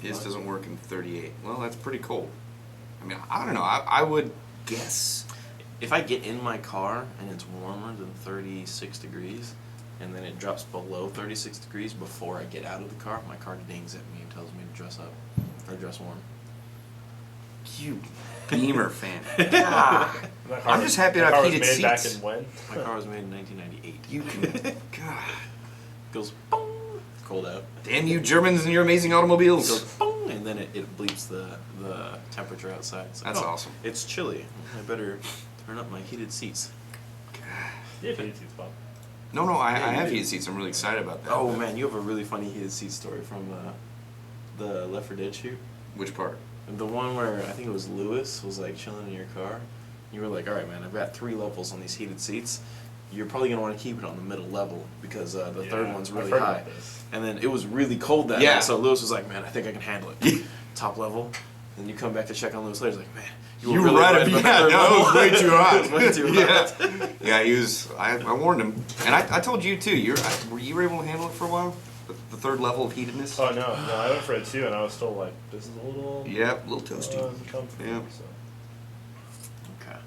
His doesn't work in 38. Well, that's pretty cold. I mean, I don't know. I would guess. If I get in my car and it's warmer than 36 degrees, and then it drops below 36 degrees before I get out of the car, my car dings at me and tells me to dress up or dress warm. You Beamer fan. I'm just happy to have heated seats. Back in when? My car was made in 1998. You can. God. Goes boom. Cold out. Damn you Germans and your amazing automobiles. It goes boom, and then it bleeps the temperature outside. It's like, that's awesome. It's chilly. I better turn up my heated seats. You have heated seats, Bob. No, I have heated seats. I'm really excited about that. Oh man, you have a really funny heated seat story from the Left 4 Dead shoot. Which part? The one where I think it was Lewis was like chilling in your car. You were like, all right, man, I've got 3 levels on these heated seats. You're probably going to want to keep it on the middle level because the third one's really high. And then it was really cold that night, so Lewis was like, man, I think I can handle it. Top level. And you come back to check on Lewis later, he's like, man, you were really right about the third level. It was way too hot. It was way too hot. Yeah, he was, I warned him. And I told you too, were you able to handle it for a while? The third level of heatedness? Oh, no, I went for it too, and I was still like, this is a little... Yeah, a little toasty. Uncomfortable, yeah. So. Okay.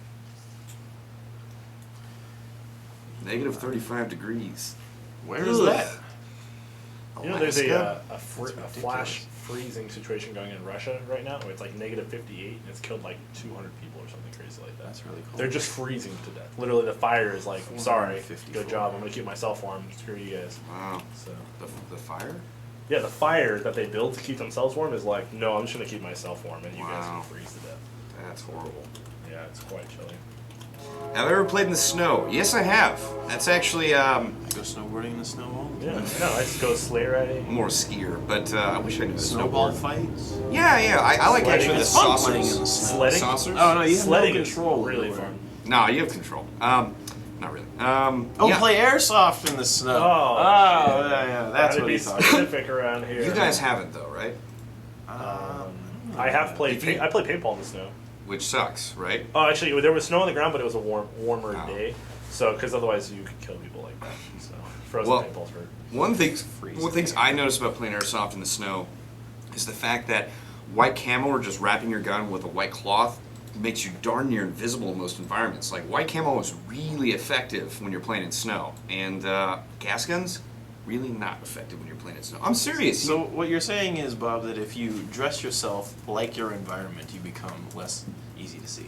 Negative 35 degrees. Where is that? You know, there's a flash freezing situation going in Russia right now where it's like negative 58 and it's killed like 200 people or something crazy like that. That's really cool. They're just freezing to death. Literally, the fire is like, sorry, good job, I'm going to keep myself warm. Screw you guys. Wow. So. The fire? Yeah, the fire that they build to keep themselves warm is like, no, I'm just going to keep myself warm and you guys can freeze to death. That's horrible. Yeah, it's quite chilly. Have I ever played in the snow? Yes, I have. That's actually, Go snowboarding in the snow wall? Yeah, no, I just go sleigh riding. more skier, but I wish I knew the Snowball snowboard. fights? Yeah, I like Sledding. actually the It's fun playing in saucers. the snow. Sledding? Saucers? Oh, no, you have Sledding no is control. really over it. fun. No, you have control. Not really. Oh, yeah. play airsoft in the snow. Oh, yeah, that's what be he thought. specific around here. You guys haven't though, right? I have played. If you- I played paintball in the snow. Which sucks, right? Oh, actually, there was snow on the ground, but it was a warmer Oh. day. So, because otherwise you could kill people like that. So, frozen paintballs hurt. One things I noticed about playing airsoft in the snow is the fact that white camo or just wrapping your gun with a white cloth makes you darn near invisible in most environments. Like white camo is really effective when you're playing in snow, and gas guns really not effective when you're playing in snow. I'm serious. So what you're saying is, Bob, that if you dress yourself like your environment, you become less easy to see.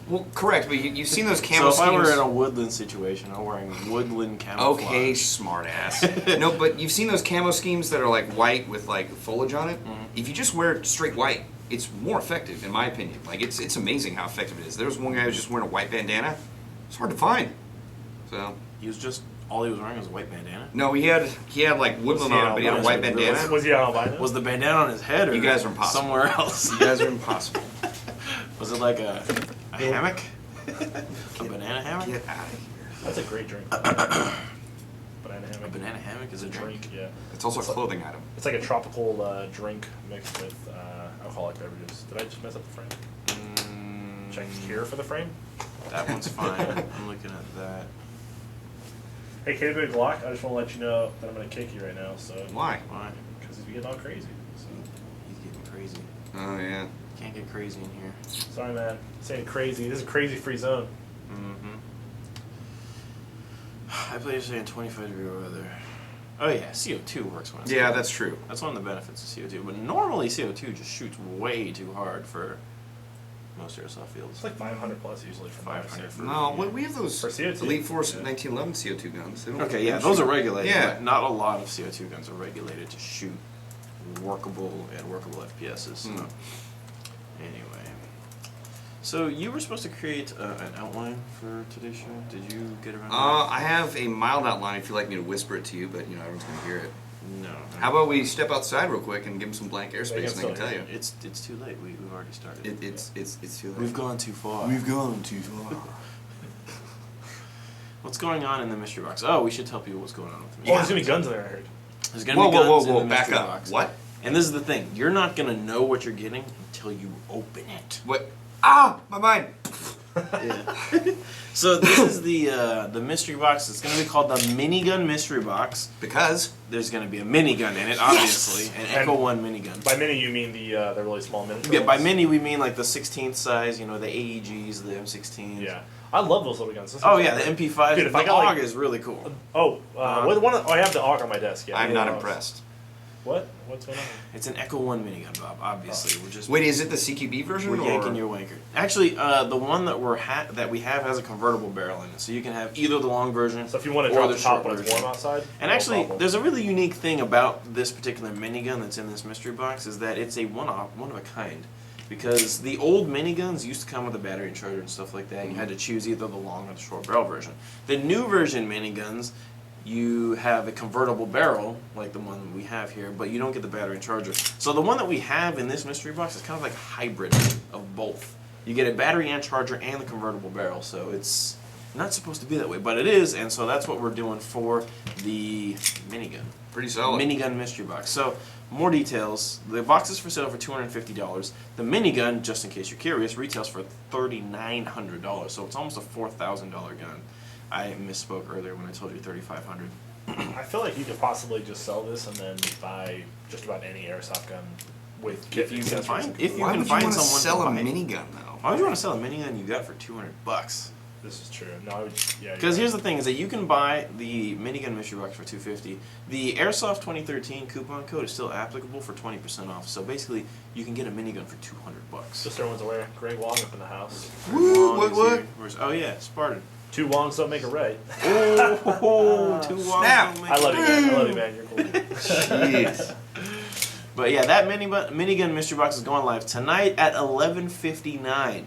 Well, correct, but you've seen those camo So if I schemes. were in a woodland situation, I'm wearing woodland camouflage. Okay, smartass. No, but you've seen those camo schemes that are like white with like foliage on it. Mm-hmm. If you just wear straight white, it's more effective, in my opinion. Like it's amazing how effective it is. There was one guy who was just wearing a white bandana. It's hard to find. So All he was wearing was a white bandana. no, he had like woodland on, but he had a white bandana. Was he on albino? Was the bandana on his head, or You guys are impossible. somewhere else? You guys are impossible. Was it like a hammock? A banana hammock? Get out of here. That's a great drink. Banana A hammock. banana hammock is a drink. Yeah. It's also a clothing item. It's like a tropical drink mixed with alcoholic beverages. Did I just mess up the frame? Check here for the frame. That one's fine. I'm looking at that. Hey, KW Glock, I just want to let you know that I'm going to kick you right now. So Why? Why? Because he's getting all crazy. So. He's getting crazy. Oh yeah. Can't get crazy in here. Sorry, man. Saying crazy. This is a crazy-free zone. Mm-hmm. I play yesterday in 25-degree weather. Oh yeah, CO2 works when it's Yeah, cold. that's true. That's one of the benefits of CO2. But normally CO2 just shoots way too hard for most airsoft fields. It's like 500 plus usually for 500 for- No, we have those For CO2. Elite Force Yeah. 1911 CO2 guns. They don't- Okay, yeah, those are regulated. Yeah. But not a lot of CO2 guns are regulated to shoot workable FPSs. So. Anyway. So you were supposed to create an outline for today's show. Did you get around to that? I have a mild outline if you'd like me to whisper it to you, but everyone's gonna hear it. No. How about we step outside real quick and give them some blank airspace, and I can tell you. It's too late. We've already started. It's too late. We've gone too far. We've gone too far. What's going on in the mystery box? Oh, we should tell people what's going on with the mystery Oh, box. there's going to be guns in there, I heard. There's going to be guns in the back mystery up. box. What? And this is the thing. You're not going to know what you're getting until you open it. What? Ah, my mind. Yeah. So this is the mystery box. It's going to be called the Minigun Mystery Box Because there's going to be a minigun in it, obviously, an Echo One minigun. By mini, you mean the really small mini? Yeah, by mini we mean like the 16th size, you know, the AEGs, the M16s. Yeah, I love those little guns. Oh yeah, the MP5. Dude, if the I got, AUG is really cool. I have the AUG on my desk. Yeah, I'm not impressed. What? What's going on? It's an Echo One minigun, Bob. Obviously, we're just Wait, is it the CQB version? we're yanking your wanker. Actually, the one that we have has a convertible barrel in it, so you can have either the long version. So if you want to or drop the top short when it's version. warm outside. And no actually, problem. there's a really unique thing about this particular minigun that's in this mystery box is that it's a one of a kind. Because the old miniguns used to come with a battery and charger and stuff like that. You had to choose either the long or the short barrel version. The new version miniguns, you have a convertible barrel, like the one we have here, but you don't get the battery and charger. So the one that we have in this mystery box is kind of like a hybrid of both. You get a battery and charger and the convertible barrel, so it's not supposed to be that way, but it is, and so that's what we're doing for the minigun. Pretty solid. Minigun mystery box. So, more details. The box is for sale for $250. The minigun, just in case you're curious, retails for $3,900. So it's almost a $4,000 gun. I misspoke earlier when I told you $3,500. I feel like you could possibly just sell this and then buy just about any airsoft gun with kit If you can accessories. find, if you Why can would you find want to someone sell to a buy it. minigun though? Why would you want to sell a minigun you got for $200? This is true. No, I would. Yeah. Because here's the thing: is that you can buy the minigun mystery box for $250. The Airsoft 2013 coupon code is still applicable for 20% off. So basically, you can get a minigun for $200. Just everyone's aware. Greg Wong up in the house. Woo, what? Oh yeah, Spartan. Two Wongs don't make a right. Oh, two Wongs Snap. don't make I love it. you, man. I love you, man. You're cool. Jeez. But yeah, that minigun mystery box is going live tonight at 11:59.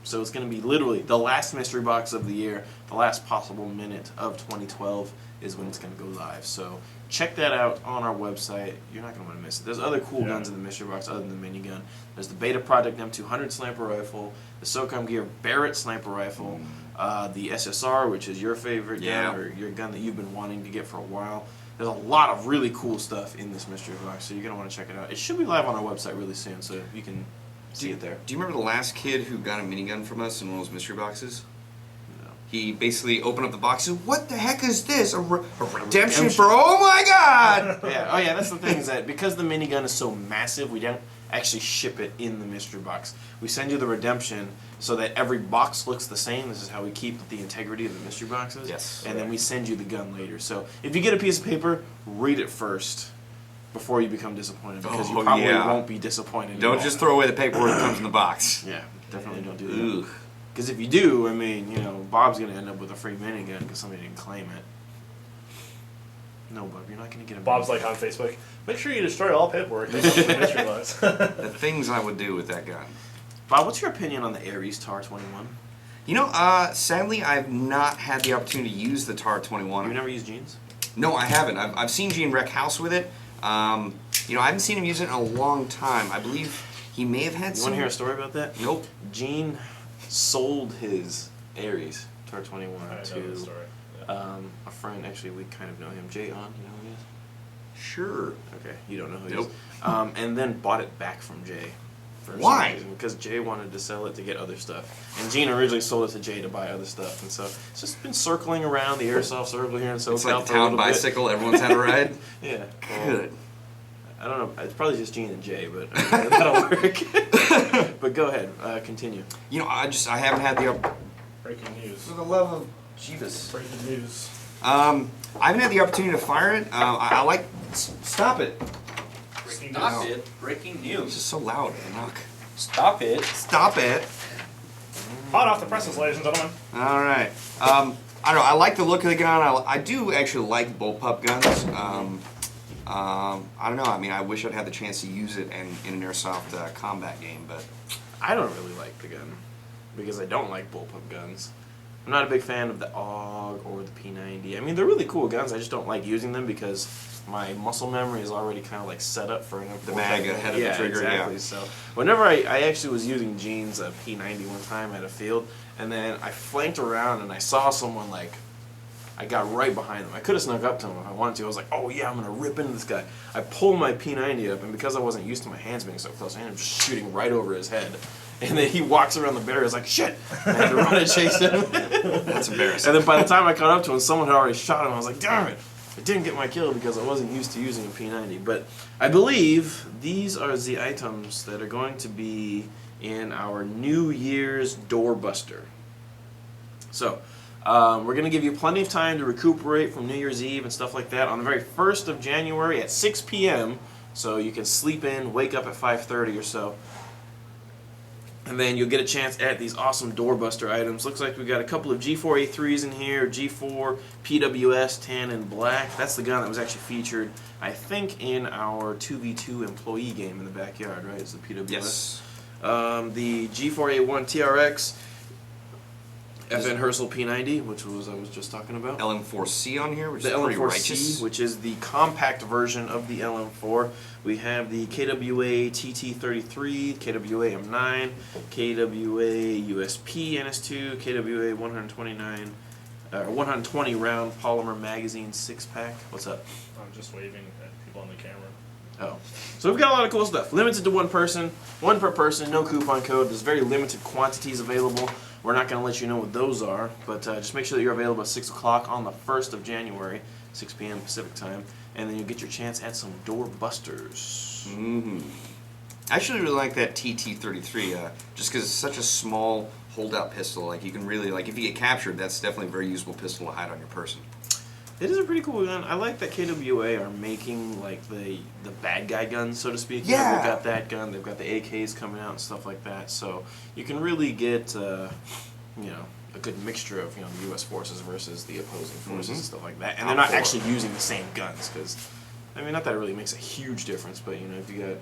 So it's going to be literally the last mystery box of the year, the last possible minute of 2012 is when it's going to go live. So check that out on our website. You're not going to want to miss it. There's other cool guns in the mystery box other than the minigun. There's the Beta Project M200 sniper rifle, the SOCOM Gear Barrett sniper rifle, the SSR, which is your favorite gun, or your gun that you've been wanting to get for a while. There's a lot of really cool stuff in this mystery box, so you're going to want to check it out. It should be live on our website really soon, so you can see it there. Do you remember the last kid who got a minigun from us in one of those mystery boxes? No. He basically opened up the box and said, "What the heck is this? A redemption for, oh my god!" Yeah. Oh yeah, that's the thing is that because the minigun is so massive, we don't actually ship it in the mystery box. We send you the redemption so that every box looks the same. This is how we keep the integrity of the mystery boxes. Yes. And then we send you the gun later. So if you get a piece of paper, read it first before you become disappointed, because you probably won't be disappointed. Don't just throw away the paperwork that comes in the box. Yeah, definitely don't do that. Ooh. Because if you do, I mean, you know, Bob's gonna end up with a free minigun because somebody didn't claim it. No, Bob, you're not gonna get a. Bob's like on Facebook. Make sure you destroy all paperwork. That's what the mystery box. The things I would do with that gun. Bob, what's your opinion on the Ares TAR-21? You know, sadly, I've not had the opportunity to use the TAR-21. You've never used jeans? No, I haven't. I've seen Gene wreck house with it. You know, I haven't seen him use it in a long time. I believe he may have had You some. want to hear a story about that? Nope. Gene sold his Ares TAR-21 I know the to story. Yeah. a friend. Actually, we kind of know him. Jay On, you know who he is? Sure. Okay, you don't know who he Nope. is. And then bought it back from Jay. For some Why? reason, because Jay wanted to sell it to get other stuff. And Gene originally sold it to Jay to buy other stuff. And so it's just been circling around the airsoft circle here in SoCal. It's like the for a town little bit. bicycle. Everyone's had a ride. Yeah. Good. I don't know. It's probably just Gene and Jay, but that'll work. But go ahead. Continue. You know, I haven't had the Breaking news. For the love of Jeeves. Breaking news. I haven't had the opportunity to fire it. I like. Stop it. Stop it. Breaking It's news. just so loud. Knock. Stop it. Stop it. Hot off the presses, ladies and gentlemen. All right. I don't know. I like the look of the gun. I do actually like bullpup guns. I don't know. I mean, I wish I'd had the chance to use it in an airsoft combat game, but I don't really like the gun because I don't like bullpup guns. I'm not a big fan of the AUG or the P90. I mean, they're really cool guns. I just don't like using them because my muscle memory is already kind of like set up for the mag ahead of the trigger. Exactly. Yeah. So whenever I actually was using Gene's P90 one time at a field, and then I flanked around and I saw someone like. I got right behind them. I could have snuck up to him if I wanted to. I was like, oh yeah, I'm going to rip into this guy. I pulled my P90 up, and because I wasn't used to my hands being so close, I ended up just shooting right over his head. And then he walks around the barrier. It's like, shit! I had to run and chase him. That's embarrassing. And then by the time I caught up to him, someone had already shot him. I was like, damn it! I didn't get my kill because I wasn't used to using a P90. But I believe these are the items that are going to be in our New Year's doorbuster. So, we're going to give you plenty of time to recuperate from New Year's Eve and stuff like that on the very 1st of January at 6 p.m. So you can sleep in, wake up at 5:30 or so. And then you'll get a chance at these awesome doorbuster items. Looks like we got a couple of G4A3s in here, G4 PWS tan and black. That's the gun that was actually featured, I think, in our 2v2 employee game in the backyard, right? It's the PWS. Yes. The G4A1 TRX, FN Hersel P90, which was I was just talking about. LM4C on here, which The is pretty LM4C, righteous. which is the compact version of the LM4. We have the KWA TT33, KWA M9, KWA USP NS2, KWA 120 round polymer magazine 6-pack. What's up? I'm just waving at people on the camera. Oh. So we've got a lot of cool stuff. Limited to one person, one per person, no coupon code. There's very limited quantities available. We're not going to let you know what those are, but just make sure that you're available at 6 o'clock on the 1st of January, 6 p.m. Pacific time, and then you'll get your chance at some doorbusters. Mm-hmm. I actually really like that TT33, just because it's such a small holdout pistol. Like, you can really, like, if you get captured, that's definitely a very usable pistol to hide on your person. It is a pretty cool gun. I like that KWA are making like the bad guy guns, so to speak. Yeah. They've got that gun. They've got the AKs coming out and stuff like that. So you can really get a good mixture of the U.S. forces versus the opposing forces and stuff like that. And they're not actually using the same guns because, I mean, not that it really makes a huge difference, but if you got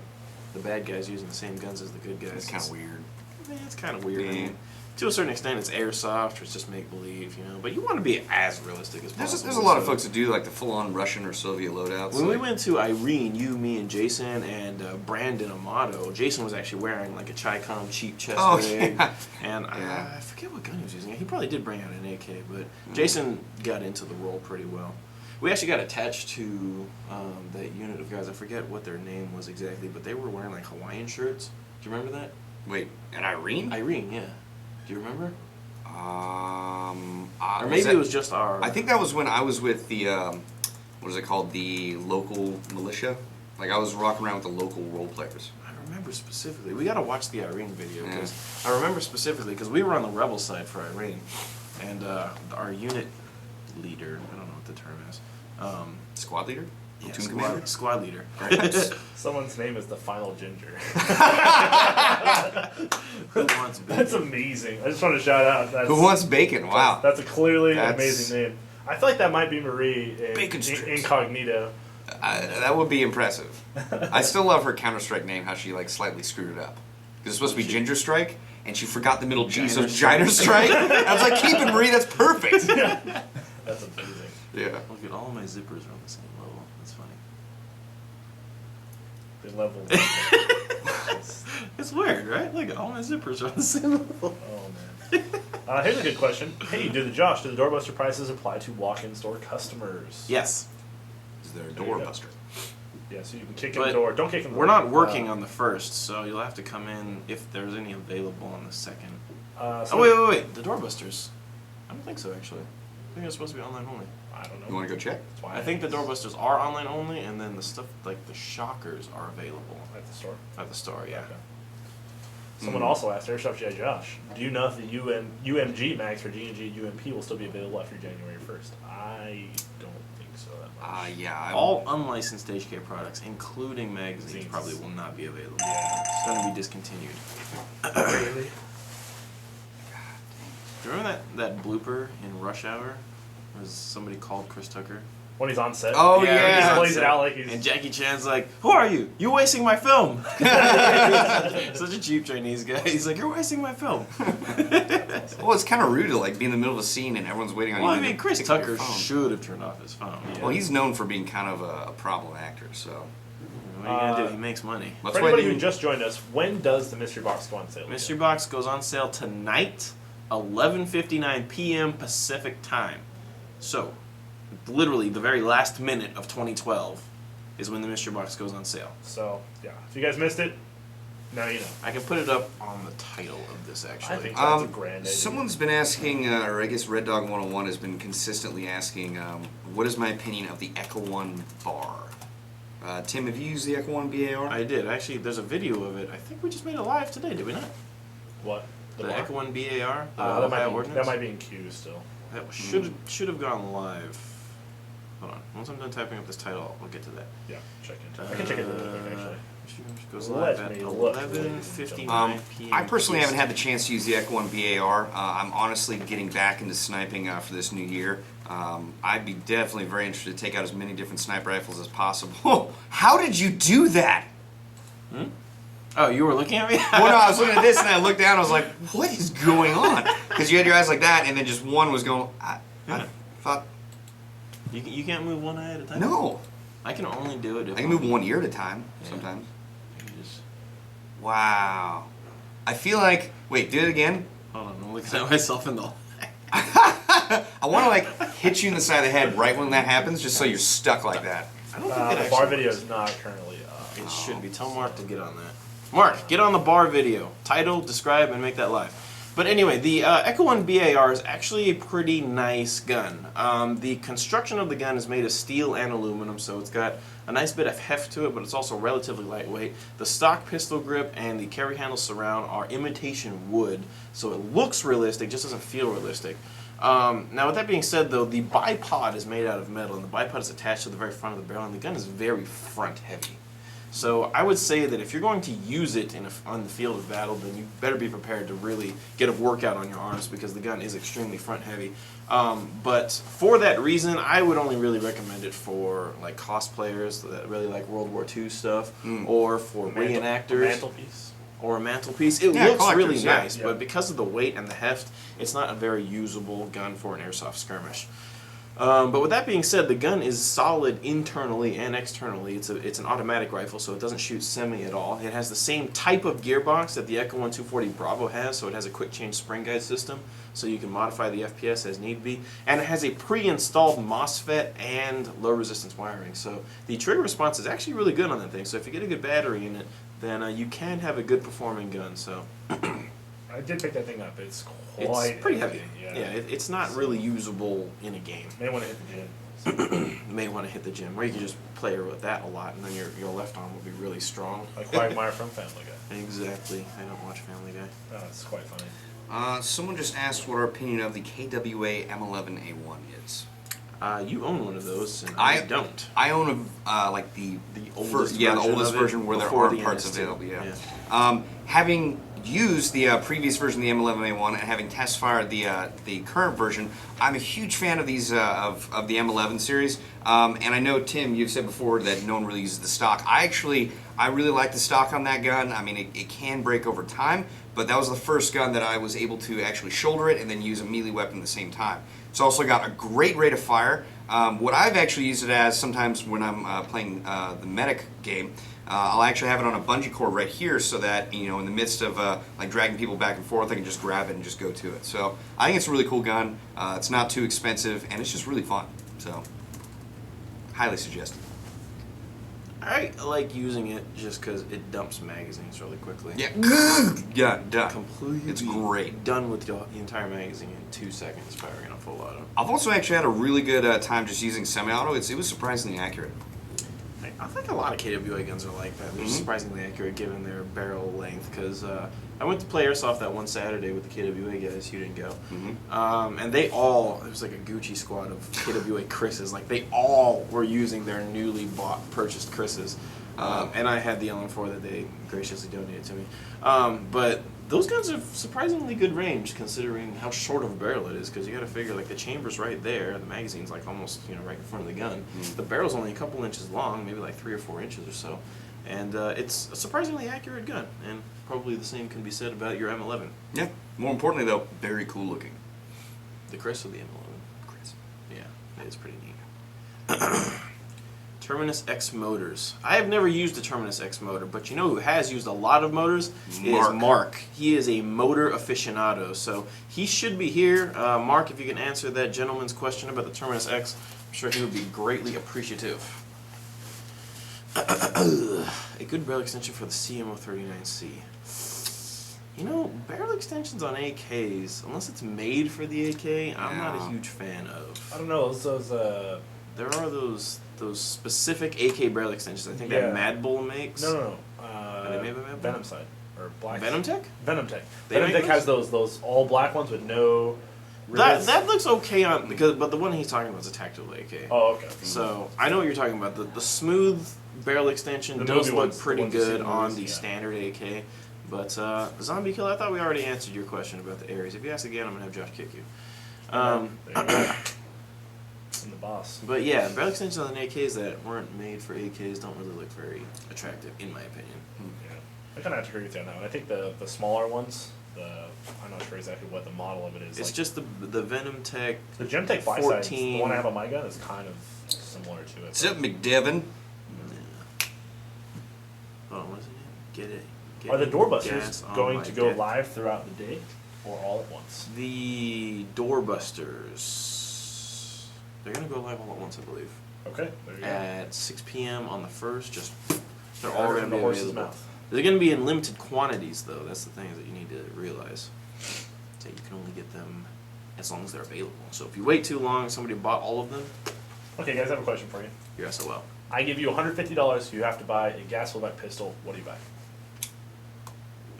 the bad guys using the same guns as the good guys, It's kind of weird. Yeah, it's kind of weird. Yeah. I mean, to a certain extent, it's airsoft, or it's just make believe, But you want to be as realistic as possible. There's a lot of folks that do like the full-on Russian or Soviet loadouts. When we went to Irene, you, me, and Jason, and Brandon Amato, Jason was actually wearing like a Chi-Com cheap chest rig, yeah. and I forget what gun he was using. He probably did bring out an AK, but Jason got into the role pretty well. We actually got attached to that unit of guys. I forget what their name was exactly, but they were wearing like Hawaiian shirts. Do you remember that? Wait, an Irene? Irene, yeah. Do you remember? Or Was maybe that- it was just our... I think that was when I was with the, what is it called, the local militia. Like, I was rocking around with the local role players. I remember specifically. We got to watch the Irene video because I remember specifically because we were on the rebel side for Irene, and our unit leader, I don't know what the term is. Squad leader? Yeah, Platoon commander? squad leader. Someone's name is the Final Ginger. Who wants bacon? That's amazing. I just want to shout out. Who wants bacon? Wow. That's a clearly That's- amazing name. I feel like that might be Marie Bacon in strips. Incognito. That would be impressive. I still love her Counter-Strike name, how she, like, slightly screwed it up. Because it's supposed to be Ginger Strike, and she forgot the middle G, so it's Giner Strike. I was like, keep it, Marie, that's perfect. That's amazing. Yeah. Look at all my zippers are on the same level. That's funny. The level. It's weird, right? Look, all my zippers are on the same level. Oh man. Here's a good question. Hey, do the doorbuster prices apply to walk-in store customers? Yes. Is there a There you go. doorbuster? Yeah, so you can kick in But the door. Don't kick in the door. We're not working on the 1st, so you'll have to come in if there's any available on the 2nd. So Oh, wait. The doorbusters. I don't think so, actually. I think it's supposed to be online only. I don't know. You want to go check? That's why I think the doorbusters are online only, and then the stuff like the shockers are available at the store. at the store. Yeah. Okay. Someone also asked, Airsoft GI Josh, do you know if the UMG mags for G&G UMP will still be available after January 1st? I don't think so that much. Yeah. All unlicensed HK products, including magazines, Zines. probably will not be available. Yeah. It's going to be discontinued. Really? Do you remember that blooper in Rush Hour? Was somebody called Chris Tucker? When he's on set? Oh, He yeah. just plays it out like he's... And Jackie Chan's like, "Who are you? You're wasting my film." Such a cheap Chinese guy. He's like, "You're wasting my film." Well, it's kind of rude to, like, be in the middle of a scene and everyone's waiting on Well, you. I mean, to Chris pick up your Tucker phone. should have turned off his phone. Well, he's known for being kind of a problem actor, so. What are you gonna do? He makes money. Let's For wait anybody and- who just joined us, when does the mystery box go on sale? Mystery Box goes on sale tonight, 11:59 p.m. Pacific time. So, literally the very last minute of 2012 is when the Mystery Box goes on sale. So, yeah. If you guys missed it, Now you know. I can put it up on the title of this, actually. I think that's a grand idea. Someone's been asking, or I guess Red Dog 101 has been consistently asking, what is my opinion of the Echo One bar? Tim, have you used the Echo One BAR? I did. Actually, there's a video of it. I think we just made it live today, did we not? What? The Echo One BAR? The that, Ohio might be, Ordinance? that might be in queue still. That should have gone live. Hold on. Once I'm done typing up this title, we'll get to that. Yeah, check into it. I can check it really quick, actually. Goes live at 11:59 p.m. I personally haven't had the chance to use the Echo One BAR. I'm honestly getting back into sniping for this new year. I'd be definitely very interested to take out as many different sniper rifles as possible. How did you do that? Oh, you were looking at me? Well, no, I was looking at this and I looked down and I was like, what is going on? Because you had your eyes like that and then just one was going, I thought... You can't move one eye at a time? No. I can only do it if I can move one ear at a time sometimes. Wow. I feel like... Wait, do it again? Hold on, I'm looking at myself in the... I want to like hit you in the side of the head right when that happens just so you're stuck like that. I don't think The bar video is not currently up. It should be. Tell Mark to get on that. Mark, get on the bar video. Title, describe, and make that live. But anyway, the Echo One BAR is actually a pretty nice gun. The construction of the gun is made of steel and aluminum, so it's got a nice bit of heft to it, but it's also relatively lightweight. The stock pistol grip and the carry handle surround are imitation wood, so it looks realistic, just doesn't feel realistic. Now, with that being said, though, the bipod is made out of metal, and the bipod is attached to the very front of the barrel, and the gun is very front-heavy. So I would say that if you're going to use it on the field of battle, then you better be prepared to really get a workout on your arms because the gun is extremely front heavy. But for that reason, I would only really recommend it for like cosplayers that really like World War II stuff, or for reenactors. Mantelpiece. Or a mantelpiece. It Yeah, looks really yeah. nice, but because of the weight and the heft, it's not a very usable gun for an airsoft skirmish. But with that being said, the gun is solid internally and externally. It's an automatic rifle, so it doesn't shoot semi at all. It has the same type of gearbox that the Echo One 240 Bravo has, so it has a quick change spring guide system, so you can modify the FPS as need be. And it has a pre-installed MOSFET and low resistance wiring, so the trigger response is actually really good on that thing. So if you get a good battery in it, then you can have a good performing gun. So I did pick that thing up. It's pretty heavy. Yeah, It's not really usable in a game. May want to hit the gym. You may want to hit the gym, or you can just play with that a lot, and then your left arm will be really strong. Like Quagmire from Family Guy. Exactly. I don't watch Family Guy. Oh, it's quite funny. Someone just asked what our opinion of the KWA M11A1 is. You own one of those, and I don't. I own like the oldest the version oldest of it version where there before are the parts NS2. available. Yeah. Having used the previous version of the M11A1 and having test fired the current version, I'm a huge fan of these of the M11 series. And I know, Tim, you've said before that no one really uses the stock. I really like the stock on that gun. I mean, it can break over time, but that was the first gun that I was able to actually shoulder it and then use a melee weapon at the same time. It's also got a great rate of fire. What I've actually used it as sometimes when I'm playing the medic game, I'll actually have it on a bungee cord right here so that, you know, in the midst of like dragging people back and forth, I can just grab it and just go to it. So I think it's a really cool gun. It's not too expensive, and it's just really fun. So highly suggested. I like using it just because it dumps magazines really quickly. Yeah, yeah, done. Completely. It's great. Done with the entire magazine in 2 seconds firing a full auto. I've also actually had a really good time just using semi-auto. It was surprisingly accurate. I think a lot of KWA guns are like that. They're surprisingly accurate given their barrel length. Because I went to play airsoft that one Saturday with the KWA guys. You didn't go. And they all, it was like a Gucci squad of KWA Chris's. Like they all were using their newly purchased Chris's. And I had the LM4 that they graciously donated to me. But those guns have surprisingly good range considering how short of a barrel it is, because you got to figure like the chamber's right there, the magazine's like almost right in front of the gun. The barrel's only a couple inches long, maybe like 3 or 4 inches or so, and it's a surprisingly accurate gun. And probably the same can be said about your M11. Yeah. More importantly, though, very cool looking. The Chris or the M11? Chris. Yeah, it is pretty neat. Terminus X motors. I have never used a Terminus X motor, but you know who has used a lot of motors? Is Mark. He is a motor aficionado, so he should be here. Mark, if you can answer that gentleman's question about the Terminus X, I'm sure he would be greatly appreciative. A good barrel extension for the CMO39C. You know, barrel extensions on AKs, unless it's made for the AK, I'm not a huge fan of. I don't know. There are those specific AK barrel extensions. I think that Mad Bull makes. No. Are they made by Mad Bull? Venom Side or Black. Venom Tech? Venom Tech. They Venom make Tech has those all black ones with no. That looks okay on but the one he's talking about is a tactical AK. Oh, okay. So I know what you're talking about. The smooth barrel extension The does movie look ones, pretty the ones you see good in the on movies, the yeah. standard AK. But Zombie Killer, I thought we already answered your question about the Ares. If you ask again, I'm gonna have Josh kick you. There you go. I'm the boss. But yeah, barrel extensions on AKs that weren't made for AKs don't really look very attractive, in my opinion. Yeah, I kind of have to agree with you on that one. I think the smaller ones, I'm not sure exactly what the model of it is. It's like, just the Venom Tech. the Gemtech Flyside, 14. the one I have on my gun, is kind of similar to it. What's up, McDevin? Oh, what is it? Get it. Are the gas doorbusters on going my to go dick. live throughout the day, or all at once? The doorbusters. They're gonna go live all at once, I believe. Okay, there you go. At 6 p.m. on the 1st, they're Yeah, all from gonna the be horse's available. mouth. They're gonna be in limited quantities, though. That's the thing that you need to realize. That you can only get them as long as they're available. So if you wait too long, somebody bought all of them, Okay, guys, I have a question for you. you're SOL. I give you $150. You have to buy a gas full-back pistol. What do you buy?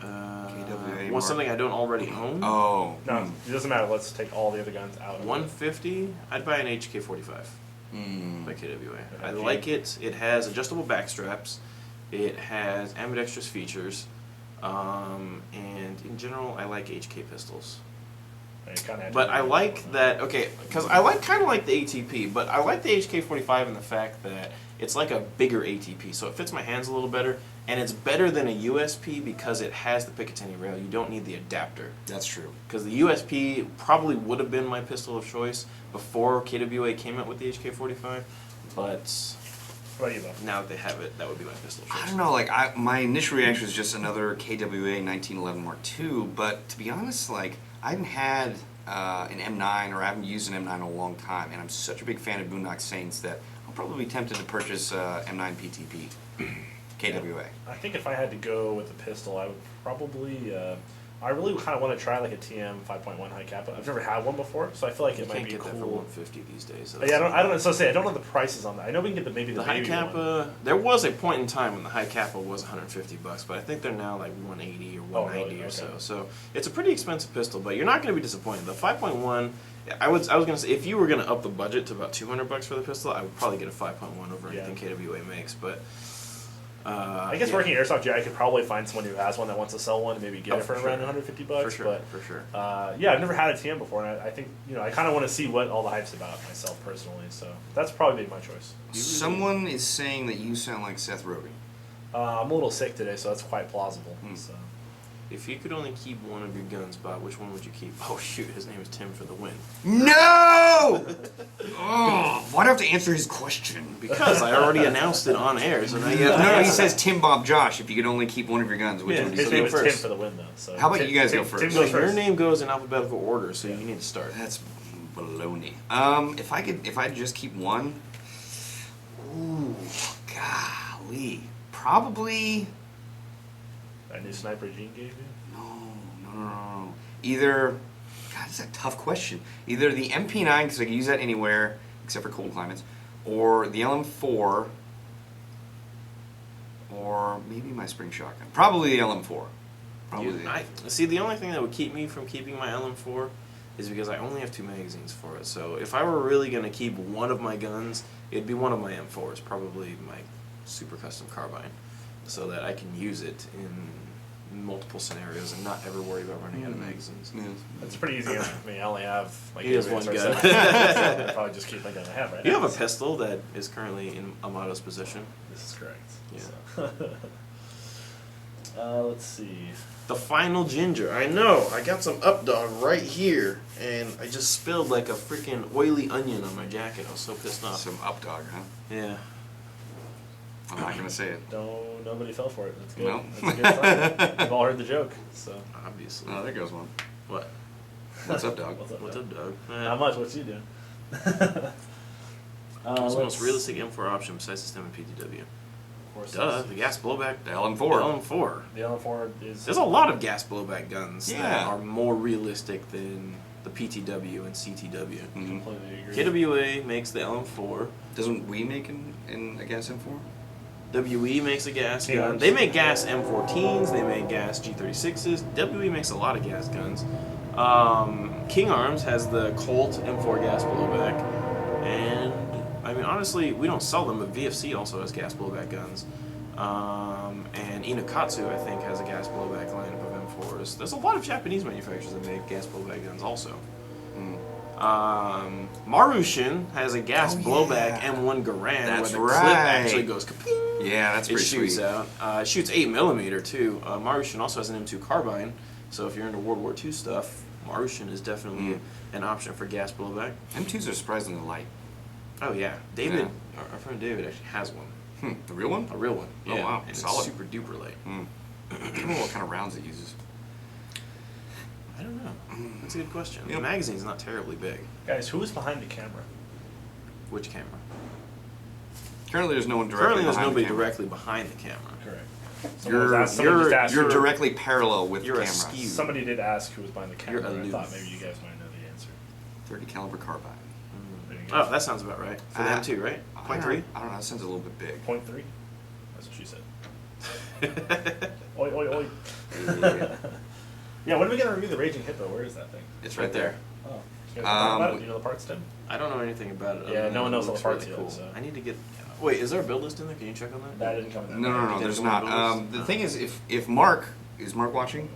KWA Want something I don't already own? Oh. No, it doesn't matter. Let's take all the other guns out. of it. 150. I'd buy an HK45 Hmm. by KWA. I Okay. like it. It has adjustable back straps. It has ambidextrous features. And in general, I like HK pistols. And you kinda have to But I agree like with that, okay, because I kind of like the ATP, but I like the HK45 in the fact that it's like a bigger ATP, so it fits my hands a little better, and it's better than a USP because it has the Picatinny rail. You don't need the adapter. That's true. Because the USP probably would have been my pistol of choice before KWA came out with the HK45, but What about you, though? now that they have it, that would be my pistol of choice. I don't know, like, my initial reaction was just another KWA 1911 Mark II, but to be honest, like, I haven't had an M9 or I haven't used an M9 in a long time, and I'm such a big fan of Boondock Saints that I'll probably be tempted to purchase M9 PTP, KWA. I think if I had to go with a pistol, I would probably. I really kind of want to try like a TM 5.1 high kappa. I've never had one before, so I feel like You it might can't be get cool. that for 150 these days. So But yeah, I don't. So say I don't know the prices on that. I know we can get maybe the The high baby kappa, one. there was a point in time when the high kappa was $150, but I think they're now like 180 or 190 really? or so. Okay. So it's a pretty expensive pistol, but you're not going to be disappointed. The 5.1, I was going to say if you were going to up the budget to about $200 for the pistol, I would probably get a 5.1 over Yeah. anything KWA makes. But I guess yeah. working at Airsoft, I could probably find someone who has one that wants to sell one and maybe get Oh, it for for around sure. $150. For sure, But for sure. yeah, I've never had a TM before, and I think I kind of want to see what all the hype's about myself personally. So that's probably my choice. Someone is saying that you sound like Seth Rogen. I'm a little sick today, so that's quite plausible. So. If you could only keep one of your guns, Bob, which one would you keep? Oh shoot, his name is Tim for the win. No! Oh, why do I have to answer his question? Because I already announced it on air, so now you have to No, he answer. says Tim Bob Josh. If you could only keep one of your guns, which Yeah, would you His so keep? name go is Tim first. for the win, though. So How about you guys go Tim first? goes Your first. name goes in alphabetical order, so you need to start. That's baloney. If I just keep one, ooh, golly, probably That new sniper Gene gave you? no. Either, God, this is a tough question. Either the MP9 because I can use that anywhere except for cold climates, or the LM4, or maybe my spring shotgun. Probably the LM4. See, the only thing that would keep me from keeping my LM4 is because I only have 2 magazines for it. So if I were really going to keep one of my guns, it'd be one of my M4s, probably my super custom carbine, so that I can use it in multiple scenarios and not ever worry about running out of magazines. Yeah. That's a pretty easy answer for me. I only have like He has eight one minutes or gun. so. I'll probably just keep my gun I have right You now. have a pistol that is currently in Amato's possession. This is correct. Yeah. So. Let's see. The final ginger. I know. I got some Updog right here, and I just spilled like a freaking oily onion on my jacket. I was so pissed off. Some updog, huh? Yeah. I'm not gonna say it. Nobody fell for it. That's good. No. That's a good sign. We've all heard the joke. So. Obviously. Oh, there goes one. What? What's up, dog? What's up, What's Doug? up, Doug? How much? What's you doing? What's the most realistic M4 option besides the stem and PTW? course. Duh, the gas blowback. The LM4. The LM4. The LM4 is. There's a lot of gas blowback guns that Yeah. are more realistic than the PTW and CTW. Completely agree. KWA makes the LM4. Doesn't we make a gas M4? WE makes a gas King gun. Arms. They make gas M14s. They make gas G36s. WE makes a lot of gas guns. King Arms has the Colt M4 gas blowback, and I mean honestly, we don't sell them, but VFC also has gas blowback guns. And Inokatsu, I think, has a gas blowback lineup of M4s. There's a lot of Japanese manufacturers that make gas blowback guns also. Marushin has a gas blowback M1 Garand That's where the right. clip actually goes kaping. Yeah, that's It pretty shoots sweet. out. It shoots 8mm too. Marushin also has an M2 carbine, so if you're into World War II stuff, Marushin is definitely an option for gas blowback. M2s are surprisingly light. Oh yeah, David, Yeah. our friend David actually has one, The real one? a real one. Oh, Yeah, wow. and Solid. it's super duper light. I don't know what kind of rounds it uses. I don't know. That's a good question. Yep. The magazine's not terribly big. Guys, who is behind the camera? Which camera? Currently, there's no one directly Currently, there's behind the nobody camera. directly behind the camera. Correct. You're directly parallel with you're the a camera. skew. Somebody did ask who was behind the camera. You're and I aloof. thought maybe you guys might know the answer. 30 caliber carbine. There you go. Oh, that sounds about right. For them too, right? I don't know. I don't know. That sounds a little bit big. 0.3? That's what she said. Oi, oi, oi. Yeah, when are we going to review the Raging Hippo? Where is that thing? It's right there. Oh. You guys talk about it? we- Do you know the parts, Tim? I don't know anything about it. Yeah, other no than one it knows all the looks parts really yet, cool. so. I need to get. Wait, is there a build list in there? Can you check on that? That didn't come in. No, there's not. The thing is, if Mark is Mark watching?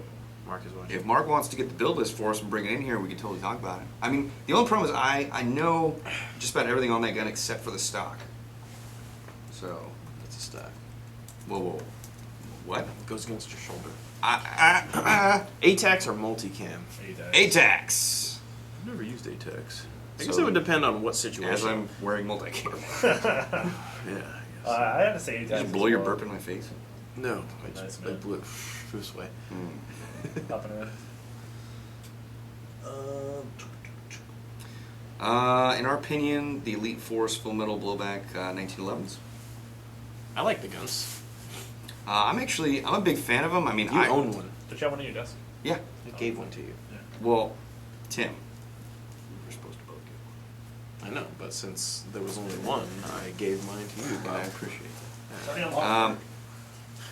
Mark is watching. If Mark wants to get the build list for us and bring it in here, we can totally talk about it. I mean, the only problem is I know just about everything on that gun except for the stock. So, It's a stock. whoa. What? It goes against your shoulder. ATAX. ATACs or multicam? ATAX. I've never used ATACs. I guess So- it would depend on what situation. As I'm wearing multicam. Yeah, I guess. I have to say, Did you just blow your burp in my face? No, I Nice, just man. blew it this way. Up and around. In our opinion, the Elite Force Full Metal Blowback 1911s. I like the guns. I'm a big fan of them. I mean, You I own one. Don't you have one on your desk? Yeah. I gave one to you. Well, Tim, we're supposed to both get one. I know, but since there was only one, I gave mine to you, Bob. I appreciate that. Sorry,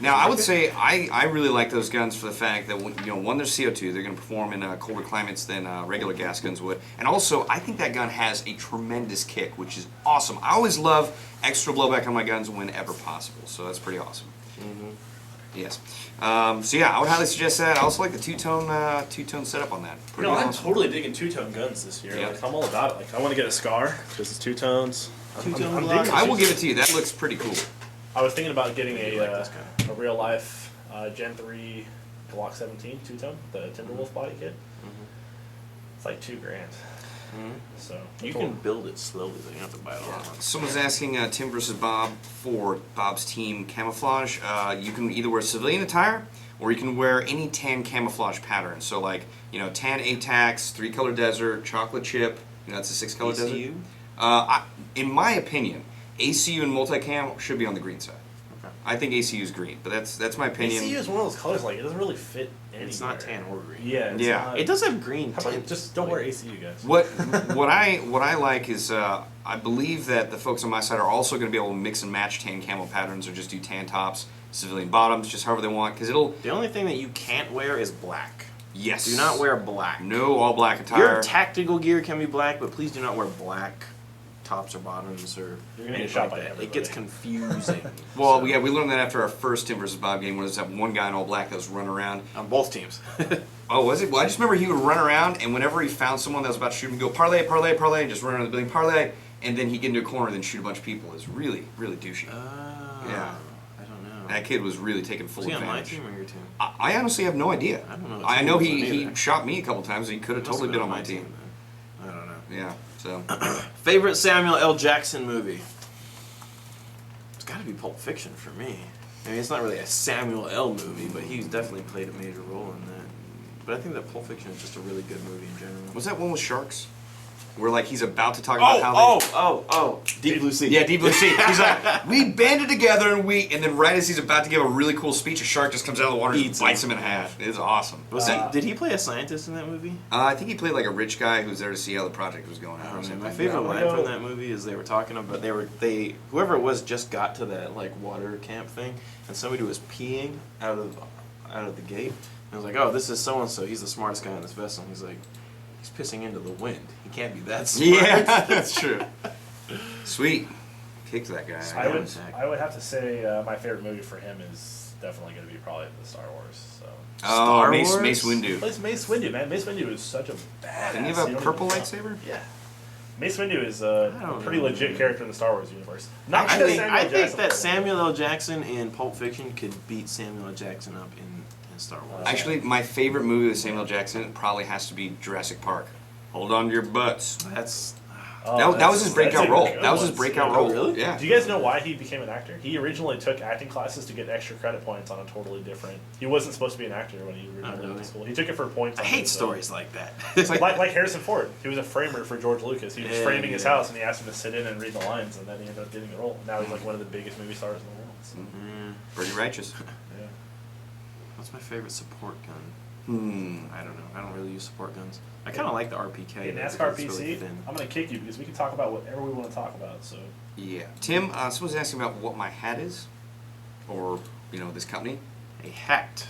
Now, I would say I really like those guns for the fact that one, they're CO2, they're going to perform in colder climates than regular gas guns would, and also I think that gun has a tremendous kick, which is awesome. I always love extra blowback on my guns whenever possible, so that's pretty awesome. Yes. So yeah, I would highly suggest that. I also like the two-tone setup on that. Pretty I'm awesome. totally digging two-tone guns this year. Yeah. Like, I'm all about it. Like, I want to get a Scar because it's two tones. Two-tone I'm Glock? digging I will give it to you. That looks pretty cool. I was thinking about getting I like this guy. a real-life Gen 3 Glock 17 two-tone, the Timberwolf body kit. It's like $2,000. So You can build it slowly, though. You don't have to buy it all at once. Someone's asking Tim versus Bob for Bob's team camouflage. You can either wear civilian attire or you can wear any tan camouflage pattern. So like, tan ATAX, 3-color desert, chocolate chip, that's a 6-color desert. ECU? In my opinion, ACU and multicam should be on the green side. Okay. I think ACU is green, but that's my opinion. ACU is one of those colors, like, it doesn't really fit anywhere. It's not tan or green. Yeah. It's Yeah. not- It does have green How about tint. just don't wear ACU, guys. What I like is I believe that the folks on my side are also going to be able to mix and match tan camo patterns or just do tan tops, civilian bottoms, just however they want, because it'll. The only thing that you can't wear is black. Yes. Do not wear black. No all black attire. Your tactical gear can be black, but please do not wear black tops or bottoms or You're gonna get anything shot by like that. It everybody. gets confusing. Well, So, yeah, we learned that after our first Tim versus Bob game, where there's that one guy in all black that was running around. on both teams. Oh, was it? Well, I just remember he would run around, and whenever he found someone that was about to shoot him, he'd go parlay, parlay, parlay, and just run around the building, parlay, and then he'd get into a corner and then shoot a bunch of people. It was really, really douchey. Yeah. I don't know. That kid was really taking full Was he on my advantage. team or your team? I honestly have no idea. I don't know what I team know he was on he either. shot me a couple times. He could have He must totally been on on my team. then. I don't know. Yeah. So Favorite Samuel L. Jackson movie? It's got to be Pulp Fiction for me. I mean, it's not really a Samuel L. movie, but he's definitely played a major role in that. But I think that Pulp Fiction is just a really good movie in general. was that one with sharks? where like he's about to talk about how Deep Blue Sea. Yeah, Deep Blue Sea. He's like, we banded together and then right as he's about to give a really cool speech, a shark just comes out of the water and bites him in half. It's awesome. Did he play a scientist in that movie? I think he played like a rich guy who's there to see how the project was going on. My favorite line from that movie is they were talking about whoever it was just got to that like water camp thing, and somebody was peeing out of the gate. And I was like, oh, this is so and so. He's the smartest guy on this vessel. And he's like, he's pissing into the wind. He can't be that smart. Yeah, that's true. Sweet. Kicked that guy. I would have to say my favorite movie for him is definitely going to be probably the Star Wars. So. Oh, Mace Windu. It's Mace Windu, man. Mace Windu is such a badass. Didn't he have a purple lightsaber? Yeah. Mace Windu is a pretty legit character in the Star Wars universe. I think that Samuel L. Jackson in Pulp Fiction could beat Samuel L. Jackson up in Star Wars. Actually, my favorite movie with Samuel L. Jackson probably has to be Jurassic Park. Hold on to your butts. That was his breakout role. That was his breakout role. Really? Yeah. Do you guys know why he became an actor? He originally took acting classes to get extra credit points on a totally different. He wasn't supposed to be an actor when he originally went to school. He took it for points. I hate stories like that. It's like Harrison Ford. He was a framer for George Lucas. He was framing his house, and he asked him to sit in and read the lines, and then he ended up getting the role. Now he's like one of the biggest movie stars in the world. So. Pretty righteous. Yeah. What's my favorite support gun? I don't know. I don't really use support guns. I kind of like the RPK. In NASCAR PC, I'm going to kick you because we can talk about whatever we want to talk about. So. Yeah. Tim, someone's asking about what my hat is, or this company. A hat.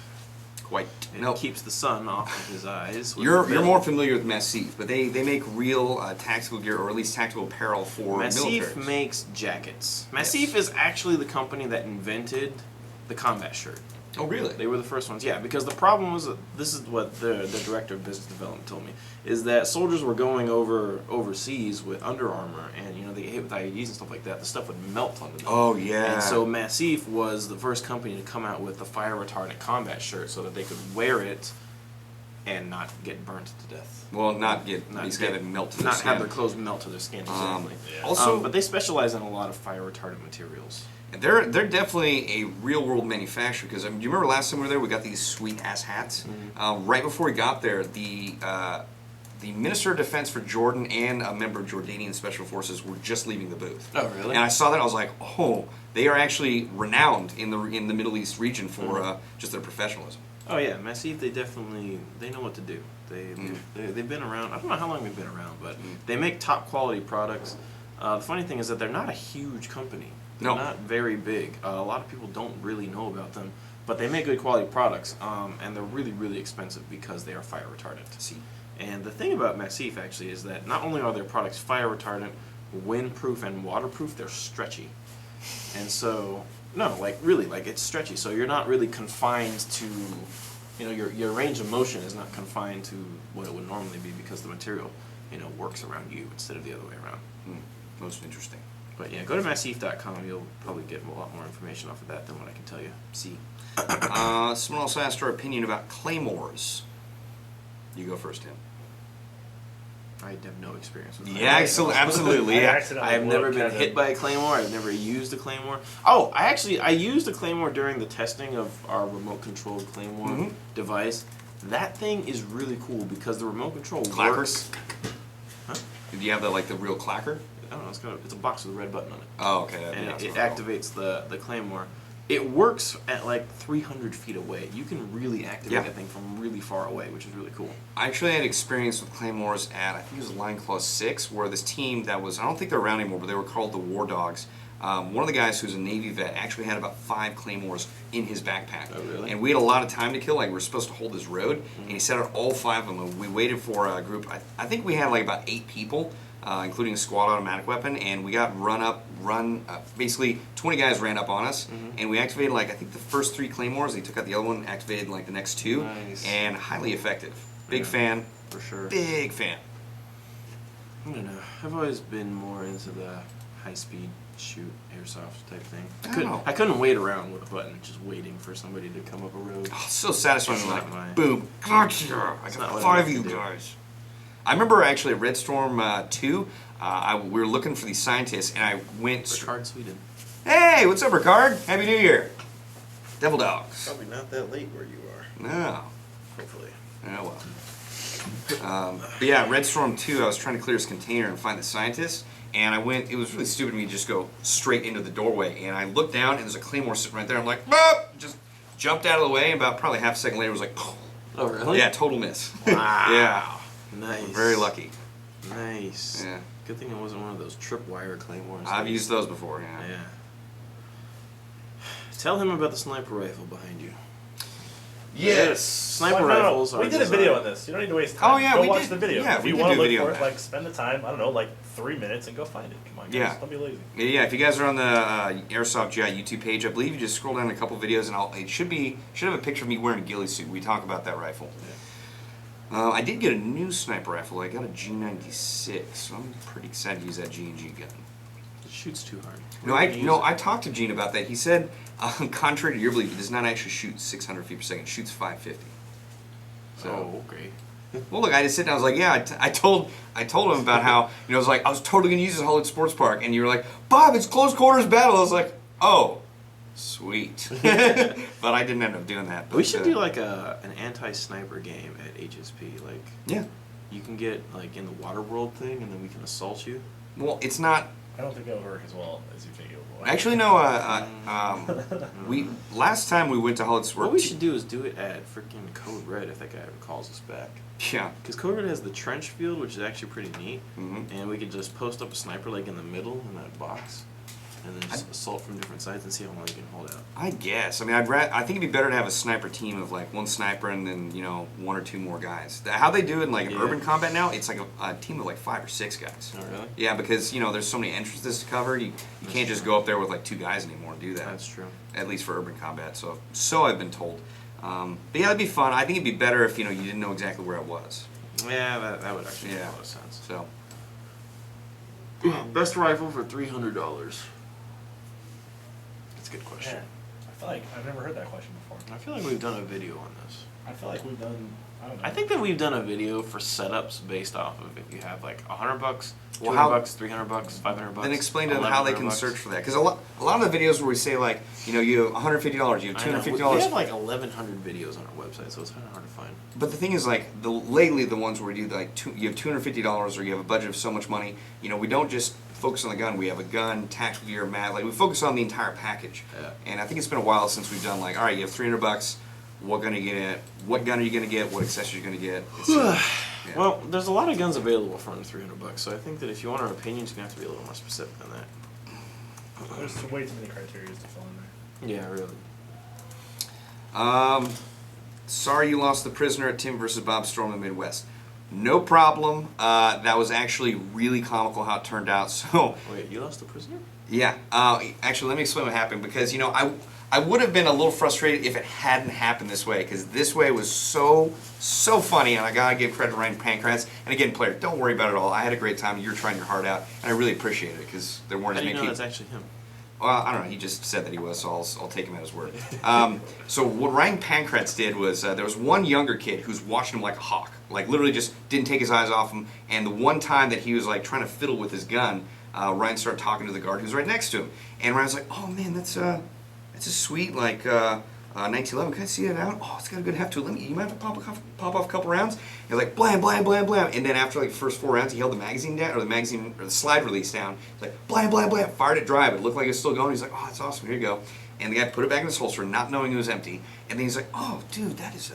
Quite. It keeps the sun off of his eyes. You're more familiar with Massif, but they make real tactical gear, or at least tactical apparel for military. Massif makes jackets. Massif is actually the company that invented the combat shirt. Oh, really? They were the first ones, yeah. Because the problem was, this is what the director of business development told me, is that soldiers were going overseas with Under Armour, and they get hit with IEDs and stuff like that. The stuff would melt onto them. Oh, yeah. And so Massif was the first company to come out with the fire retardant combat shirt so that they could wear it and not get burnt to death. Well, not have it melt to their skin. Not have their clothes melt to their skin, exactly. Also, but they specialize in a lot of fire retardant materials. They're definitely a real world manufacturer, because do you remember last time we were there? We got these sweet ass hats. Right before we got there, the Minister of Defense for Jordan and a member of Jordanian Special Forces were just leaving the booth. Oh, really? And I saw that, I was like, oh, they are actually renowned in the Middle East region for just their professionalism. Oh yeah, Massif, they know what to do. They've been around. I don't know how long they've been around, but they make top quality products. The funny thing is that they're not a huge company. They're not very big. A lot of people don't really know about them, but they make good quality products, and they're really, really expensive because they are fire retardant. See. And the thing about Massif actually is that not only are their products fire retardant, windproof, and waterproof, they're stretchy. And so, it's stretchy. So you're not really confined to, your range of motion is not confined to what it would normally be because the material, works around you instead of the other way around. Most interesting. But yeah, go to massif.com. You'll probably get a lot more information off of that than what I can tell you. See. Someone also asked our opinion about claymores. You go first, Tim. I have no experience with Yeah, absolutely. Yeah. I have never been hit by a claymore. I've never used a claymore. Oh, I used a claymore during the testing of our remote-controlled claymore device. That thing is really cool because the remote control works. Huh? Do you have the real clacker? I don't know. It's a box with a red button on it. Oh, okay. And it activates the claymore. It works at 300 feet away. You can really activate that thing from really far away, which is really cool. I actually had experience with claymores at, I think it was Line Claw 6, where this team that was, I don't think they're around anymore, but they were called the War Dogs. One of the guys who's a Navy vet actually had about 5 claymores in his backpack. Oh, really? And we had a lot of time to kill. We were supposed to hold this road, and he set out all 5 of them. And we waited for a group. I think we had about 8 people, including a squad automatic weapon, and we got basically 20 guys ran up on us, and we activated I think the first 3 claymores. They took out the other one, activated the next 2, and highly effective. Big fan. For sure. Big fan. I don't know. I've always been more into the high-speed shoot airsoft type thing. I couldn't wait around with a button, just waiting for somebody to come up a road. Oh, so satisfying. Boom, gotcha! I got 5 of you guys. I remember actually at Red Storm 2, we were looking for these scientists, and I went... Ricard, Sweden. Hey, what's up, Ricard? Happy New Year. Devil Dogs. Probably not that late where you are. No. Hopefully. Oh, well. But yeah, Red Storm 2, I was trying to clear his container and find the scientist, and I went, it was really stupid of me to just go straight into the doorway, and I looked down, and there's a claymore sitting right there. I'm like, "Boop!" Just jumped out of the way, and about probably half a second later, it was like, Oh, really? yeah, total miss. Wow. Yeah. Nice. Very lucky. Nice. Yeah. Good thing it wasn't one of those tripwire claymores. I've used those before, yeah. Yeah. Tell him about the sniper rifle behind you. Yes. Sniper Well, no, rifles are we did a designed- video on this. You don't need to waste time. Oh, yeah, go we watch did. the video. Yeah, if we you did want do to a look video for on it, that. like spend the time. I don't know, like 3 minutes and go find it. Come on, guys. Yeah. Don't be lazy. Yeah, if you guys are on the Airsoft GI YouTube page, I believe you just scroll down a couple videos, and it should have a picture of me wearing a ghillie suit. We talk about that rifle. I did get a new sniper rifle. I got a G96, so I'm pretty excited to use that G&G gun. It shoots too hard. I talked to Gene about that. He said, contrary to your belief, it does not actually shoot 600 feet per second. It shoots 550. So, Oh, okay. well, look, I just sit down. I was like, yeah. I told him about how I was like, I was totally gonna use this Hollywood Sports Park, and you were like, Bob, it's close quarters battle. I was like, oh, sweet. But I didn't end up doing that. But, We should do like an anti-sniper game at HSP. Like, yeah. you can get like in the water world thing, and then we can assault you. Well, it's not. I don't think it'll work as well as you think it will. Actually, no. Last time we went to Hollywood Sports. What we should do is do it at freaking Code Red if that guy ever calls us back. Yeah. Because Code Red has the trench field, which is actually pretty neat, Mhm. and we could just post up a sniper like in the middle in that box, and then just assault from different sides and see how long you can hold out. I guess. I mean, I think it'd be better to have a sniper team of like one sniper and then one or two more guys. How they do it in like Yeah. urban combat now, it's like a team of like 5 or 6 guys. Oh, really? Yeah, because there's so many entrances to cover. You can't just go up there with like 2 guys anymore and do that. That's true. At least for urban combat. So I've been told. But yeah, that'd be fun. I think it'd be better if you didn't know exactly where it was. Yeah, that would actually make Yeah. a lot of sense. So Best rifle for $300. That's a good question. Man, I feel like I've never heard that question before. I feel like we've done a video on this. I feel like we've done. I don't know. I think that we've done a video for setups based off of if you have like $100, $200, Well, how- $300, $500. then explain to them how they can $1,100. search for that. Because a lot of the videos where we say like, you have $150, you have I know. $250. We have like 1,100 videos on our website, so it's kind of hard to find. But the thing is, like, lately the ones where you do like you have $250 or you have a budget of so much money. We don't just focus on the gun. We have a gun, tactical gear, mat. Like we focus on the entire package. Yeah. And I think it's been a while since we've done like, all right, you have $300. What gun are you gonna get? What gun are you gonna get? What accessories are you gonna get? Yeah. Well, there's a lot of guns available for under $300, so I think that if you want our opinions, you're gonna have to be a little more specific than that. There's way too many criteria to fill in there. Yeah, really. Sorry you lost the prisoner at Tim versus Bob Storm in the Midwest. No problem. That was actually really comical how it turned out. So. Wait, you lost the prisoner? Yeah. Actually, let me explain what happened because I would have been a little frustrated if it hadn't happened this way because this way was so funny and I gotta give credit to Ryan Pancratz. And again, player, don't worry about it all. I had a great time. You're trying your heart out, and I really appreciate it because there weren't How as do you many know people. that's actually him? Well, I don't know. He just said that he was, so I'll take him at his word. So what Ryan Pancratz did was there was one younger kid who's watching him like a hawk, like literally just didn't take his eyes off him. And the one time that he was like trying to fiddle with his gun, Ryan started talking to the guard who's right next to him, and Ryan's like, "Oh man, that's a sweet 1911. Can I see it out? Oh, it's got a good heft to it. You might have to pop off a couple rounds." He's like, blam, blam, blam, blam. And then after like the first 4 rounds, he held the magazine down, or the slide release down. He's like, blam, blam, blam. Fired it dry, but it looked like it was still going. He's like, "Oh, that's awesome. Here you go." And the guy put it back in his holster, not knowing it was empty. And then he's like, "Oh, dude, that's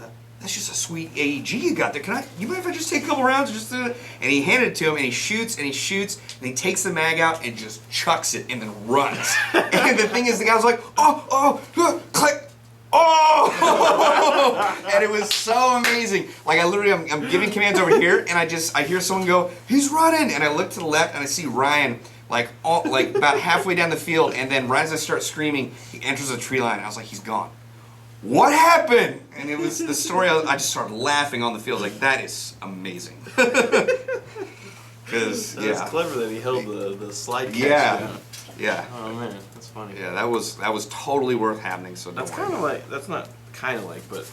just a sweet AEG you got there. You mind if I just take a couple rounds?" And he handed it to him, and he shoots, and he takes the mag out and just chucks it, and then runs. And the thing is, the guy was like, click. Oh! And it was so amazing. Like I'm giving commands over here, and I hear someone go, "He's running!" And I look to the left, and I see Ryan like about halfway down the field, and then right as I start screaming, he enters a tree line. And I was like, "He's gone." What happened? And it was the story. I just started laughing on the field. Like, that is amazing. Because That's clever that he held the slide catch down. Yeah. Oh man, that's funny. Yeah, that was totally worth happening. So That's don't kind worry of about like, that's not kind of like, but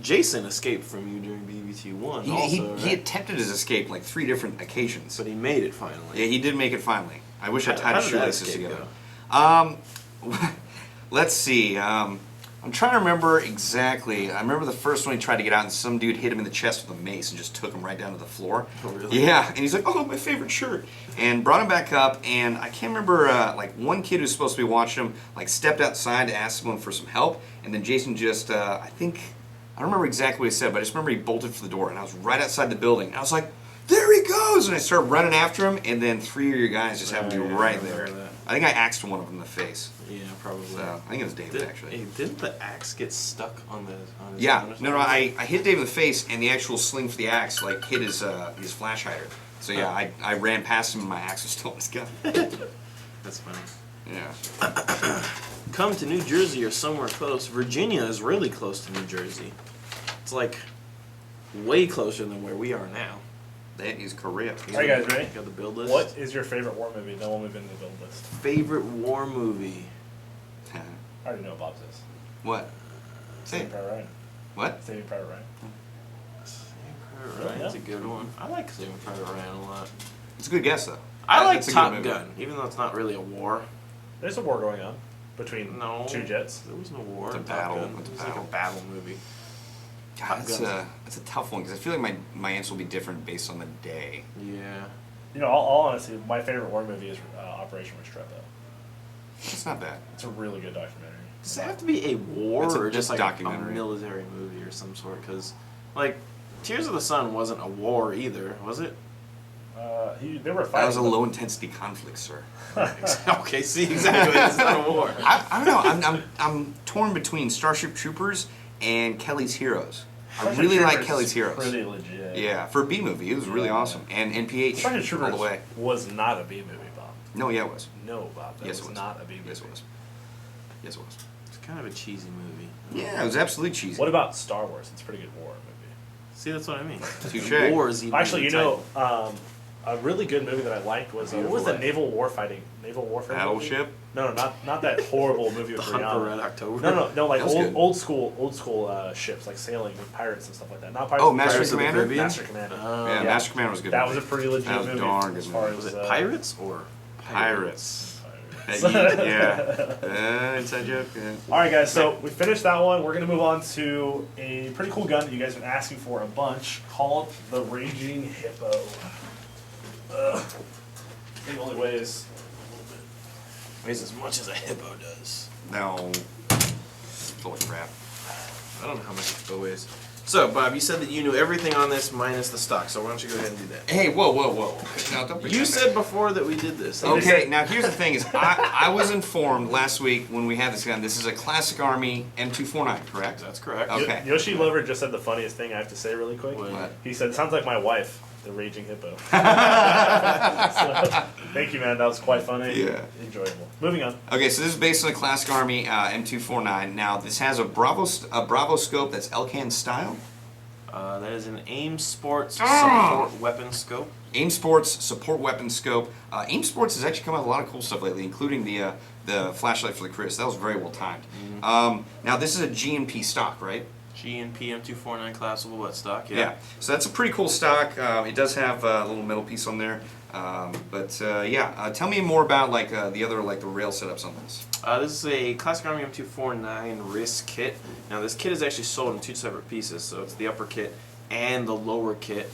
Jason escaped from you during BBT1 it. also, He right? attempted his escape like 3 different occasions. But he made it finally. Yeah, he did make it finally. I wish I tied How his did that shoelaces escape together. go? Let's see. I'm trying to remember exactly. I remember the first one he tried to get out, and some dude hit him in the chest with a mace and just took him right down to the floor. Oh, really? Yeah, and he's like, "Oh, my favorite shirt," and brought him back up. And I can't remember, like one kid who's supposed to be watching him, like stepped outside to ask someone for some help, and then Jason just, I don't remember exactly what he said, but I just remember he bolted for the door, and I was right outside the building, and I was like, "There he goes!" And I started running after him, and then 3 of your guys just happened to be right there. That. I think I axed one of them in the face. Yeah, probably. So I think it was David actually. Hey, didn't the axe get stuck on his Yeah, gun or no, something? I hit Dave in the face, and the actual sling for the axe like hit his flash hider. So yeah, I ran past him, and my axe was still in his gun. That's funny. Yeah. Come to New Jersey or somewhere close. Virginia is really close to New Jersey. It's like way closer than where we are now. That is correct. Are you guys ready? Got the build list. What is your favorite war movie? No one we've been in the build list. Favorite war movie? I already know what Bob's is. What? Say Saving it. Private Ryan. What? Saving Private Ryan. Saving Private Ryan's a good one. I like Saving Private Ryan a lot. It's a good guess though. I like That's a good Top movie. Gun, even though it's not really a war. There's a war going on between No. two jets. There was no war. It's a in Top battle. Gun. It's a It was like battle. a battle movie. God, that's a tough one because I feel like my answer will be different based on the day. Yeah. You know, all honesty, my favorite war movie is Operation Restrepo. It's not bad. It's a really good documentary. Does it have to be a war It's a or just like a documentary. military movie or some sort? Because, like, Tears of the Sun wasn't a war either, was it? They were That fighting. was a low intensity conflict, sir. Okay, see, exactly. It's not a war. I don't know. I'm torn between Starship Troopers and Kelly's Heroes. I Starship really like Troopers Kelly's is Heroes. Pretty legit. Yeah, for a B movie, it was really Yeah. awesome. And NPH Starship all Troopers the way. was not a B movie, Bob. No, yeah, it was. No, Bob. That Yes, was it was. not a B movie. Yes, it was. Yes, it was. It's kind of a cheesy movie. Yeah, it was absolutely cheesy. What about Star Wars? It's a pretty good war movie. See, that's what I mean. Touche. War is even Actually, you the know, title. a really good movie that I liked was what was the naval warfare movie? Battleship? No, not that horrible movie The with Hunt for Red Rihanna. October. No, like That was good. old school ships, like sailing with pirates and stuff like that. Not pirates. Oh, of the Master Caribbean. Commander? Caribbean? Master Commander. Yeah, Master Commander was a good. That movie. was a pretty legit That was a movie. darn good as far movie. Was as, it Pirates or Pirates. Pirates. Yeah. Inside joke. Yeah. All right, guys. So we finished that one. We're gonna move on to a pretty cool gun that you guys have been asking for a bunch, called the Raging Hippo. I think it only weighs weighs as much as a hippo does. No. Full of crap. I don't know how much a hippo weighs. So, Bob, you said that you knew everything on this minus the stock, so why don't you go ahead and do that? Hey, whoa. Now, don't You pretend said before that we did this. Okay, now here's the thing: is I was informed last week when we had this gun. This is a Classic Army M249, correct? That's correct. Okay. Yoshi Lover just said the funniest thing I have to say really quick. What? He said, "Sounds like my wife, the Raging Hippo." So, thank you, man. That was quite funny. Yeah. Enjoyable. Moving on. Okay, so this is based on a Classic Army M249. Now this has a Bravo scope that's Elcan style. That is an AIM Sports Ah! support weapon scope. AIM Sports support weapon scope. AIM Sports has actually come out with a lot of cool stuff lately, including the flashlight for the Chris. That was very well timed. Now this is a GNP stock, right? GNP M249 collapsible wet stock. Yeah. So that's a pretty cool stock. It does have a little metal piece on there. Tell me more about like the other like the rail setups on this. This is a Classic Army M249 wrist kit. Now this kit is actually sold in two separate pieces, so it's the upper kit and the lower kit.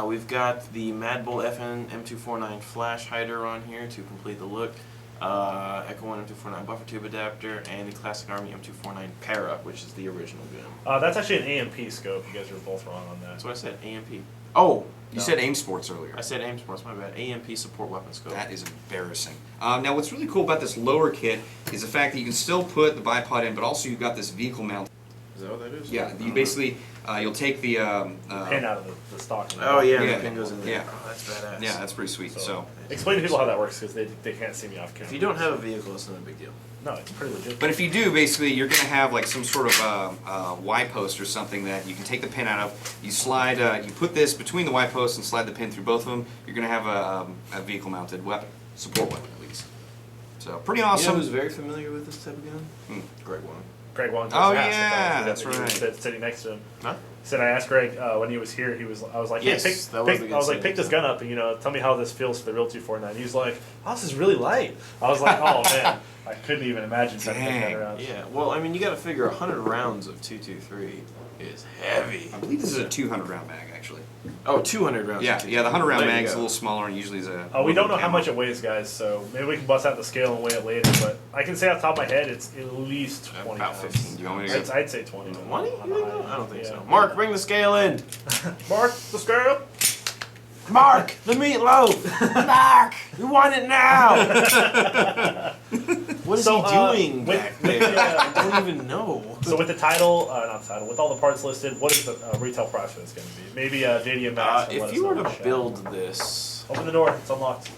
We've got the Mad Bull FN M249 flash hider on here to complete the look. Echo 1 M249 buffer tube adapter, and the Classic Army M249 Para, which is the original gun. That's actually an AMP scope. You guys are both wrong on that. That's what I said, AMP. Oh! You said AIM Sports earlier. I said AIM Sports, my bad. AMP support weapon scope. That is embarrassing. Now, what's really cool about this lower kit is the fact that you can still put the bipod in, but also you've got this vehicle mount. Is that what that is? Yeah, you basically you'll take the Pin out of the stock. Oh yeah, Yeah. the pin goes in there. Yeah. Oh, that's badass. Yeah, that's pretty sweet. So, Explain to people how that works because they can't see me off camera. If you don't have a vehicle, it's not a big deal. No, it's pretty legit. but if you do, basically you're going to have like some sort of Y post or something that you can take the pin out of. You slide, you put this between the Y posts and slide the pin through both of them. You're going to have a vehicle mounted weapon, support weapon at least. So pretty You know awesome. who's very familiar with this type of gun? Greg Wong. Greg Wong. Oh, yeah, that's right. Sitting next to him. Huh? He said I asked Greg when he was here. I was like, Yes, hey, that was the good I was like, saying. pick this gun up and tell me how this feels for the real 249. He was like, oh, this is really light. I was like, oh man, I couldn't even imagine trying to take that around. Yeah, well, I mean, you got to figure 100 rounds of 223 is heavy. I believe this is a 200 round mag, actually. Oh, 200 rounds. Yeah, of yeah. The 100 round There you mag's a go. little smaller and usually is a. Oh, we don't know how camo. much it weighs, guys, so maybe we can bust out the scale and weigh it later. But I can say off the top of my head, it's at least 20 About pounds. 15. Do you want me to go? I'd say 20. 20? on the high I don't think end. so. Yeah. Mark, bring the scale in. Mark, the scale. Mark, the meatloaf. Mark, we want it now. What is So, he doing with- back there? I don't even know. So with the title, not the title, with all the parts listed, what is the retail price for this going to be? Maybe JD and Max can let If us you know were in the to chat. build this, Open the door, it's unlocked.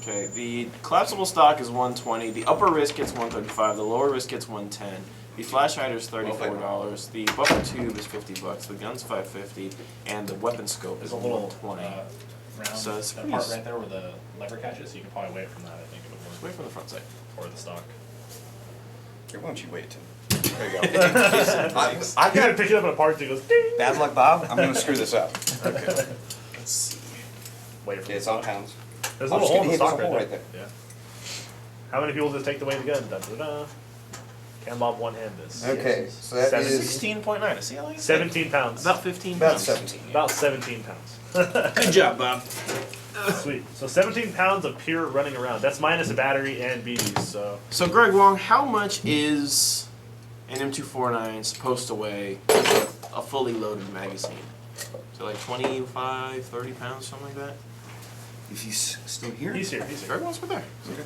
okay, the collapsible stock is 120. The upper wrist gets 135. The lower wrist gets 110. The flash hider is $34. The buffer tube is $50. The gun's $550, and the weapon scope is There's a little $120. round, So it's that pretty part s- right there where the lever catches, so you can probably weigh it from that, I think, if it Just works. wait from the front side. Or the stock. Here, why don't you wait, Tim? There you go. I I gotta pick it up in a part and it goes ding! Bad luck, Bob. I'm gonna screw this up. Okay. Let's see. Wait for Okay, the it's on stock. pounds. There's a I'm little just hole in the gonna stock hit right this there. hole Yeah. How many people does it take to weigh the gun? Da, da, da. Can Bob one-hand this? Okay, so that Seven- is 16.9. See how I 17 pounds. About 15 about pounds. 17. Yeah. About 17 pounds. Good job, Bob. Sweet. So 17 pounds of pure running around. That's minus a battery and BBs, so. So, Greg Wong, how much is an M249 supposed to weigh with a fully loaded magazine? So, like 25, 30 pounds, something like that? If he's still here. He's here, he's here. Greg Wong's right there. Okay.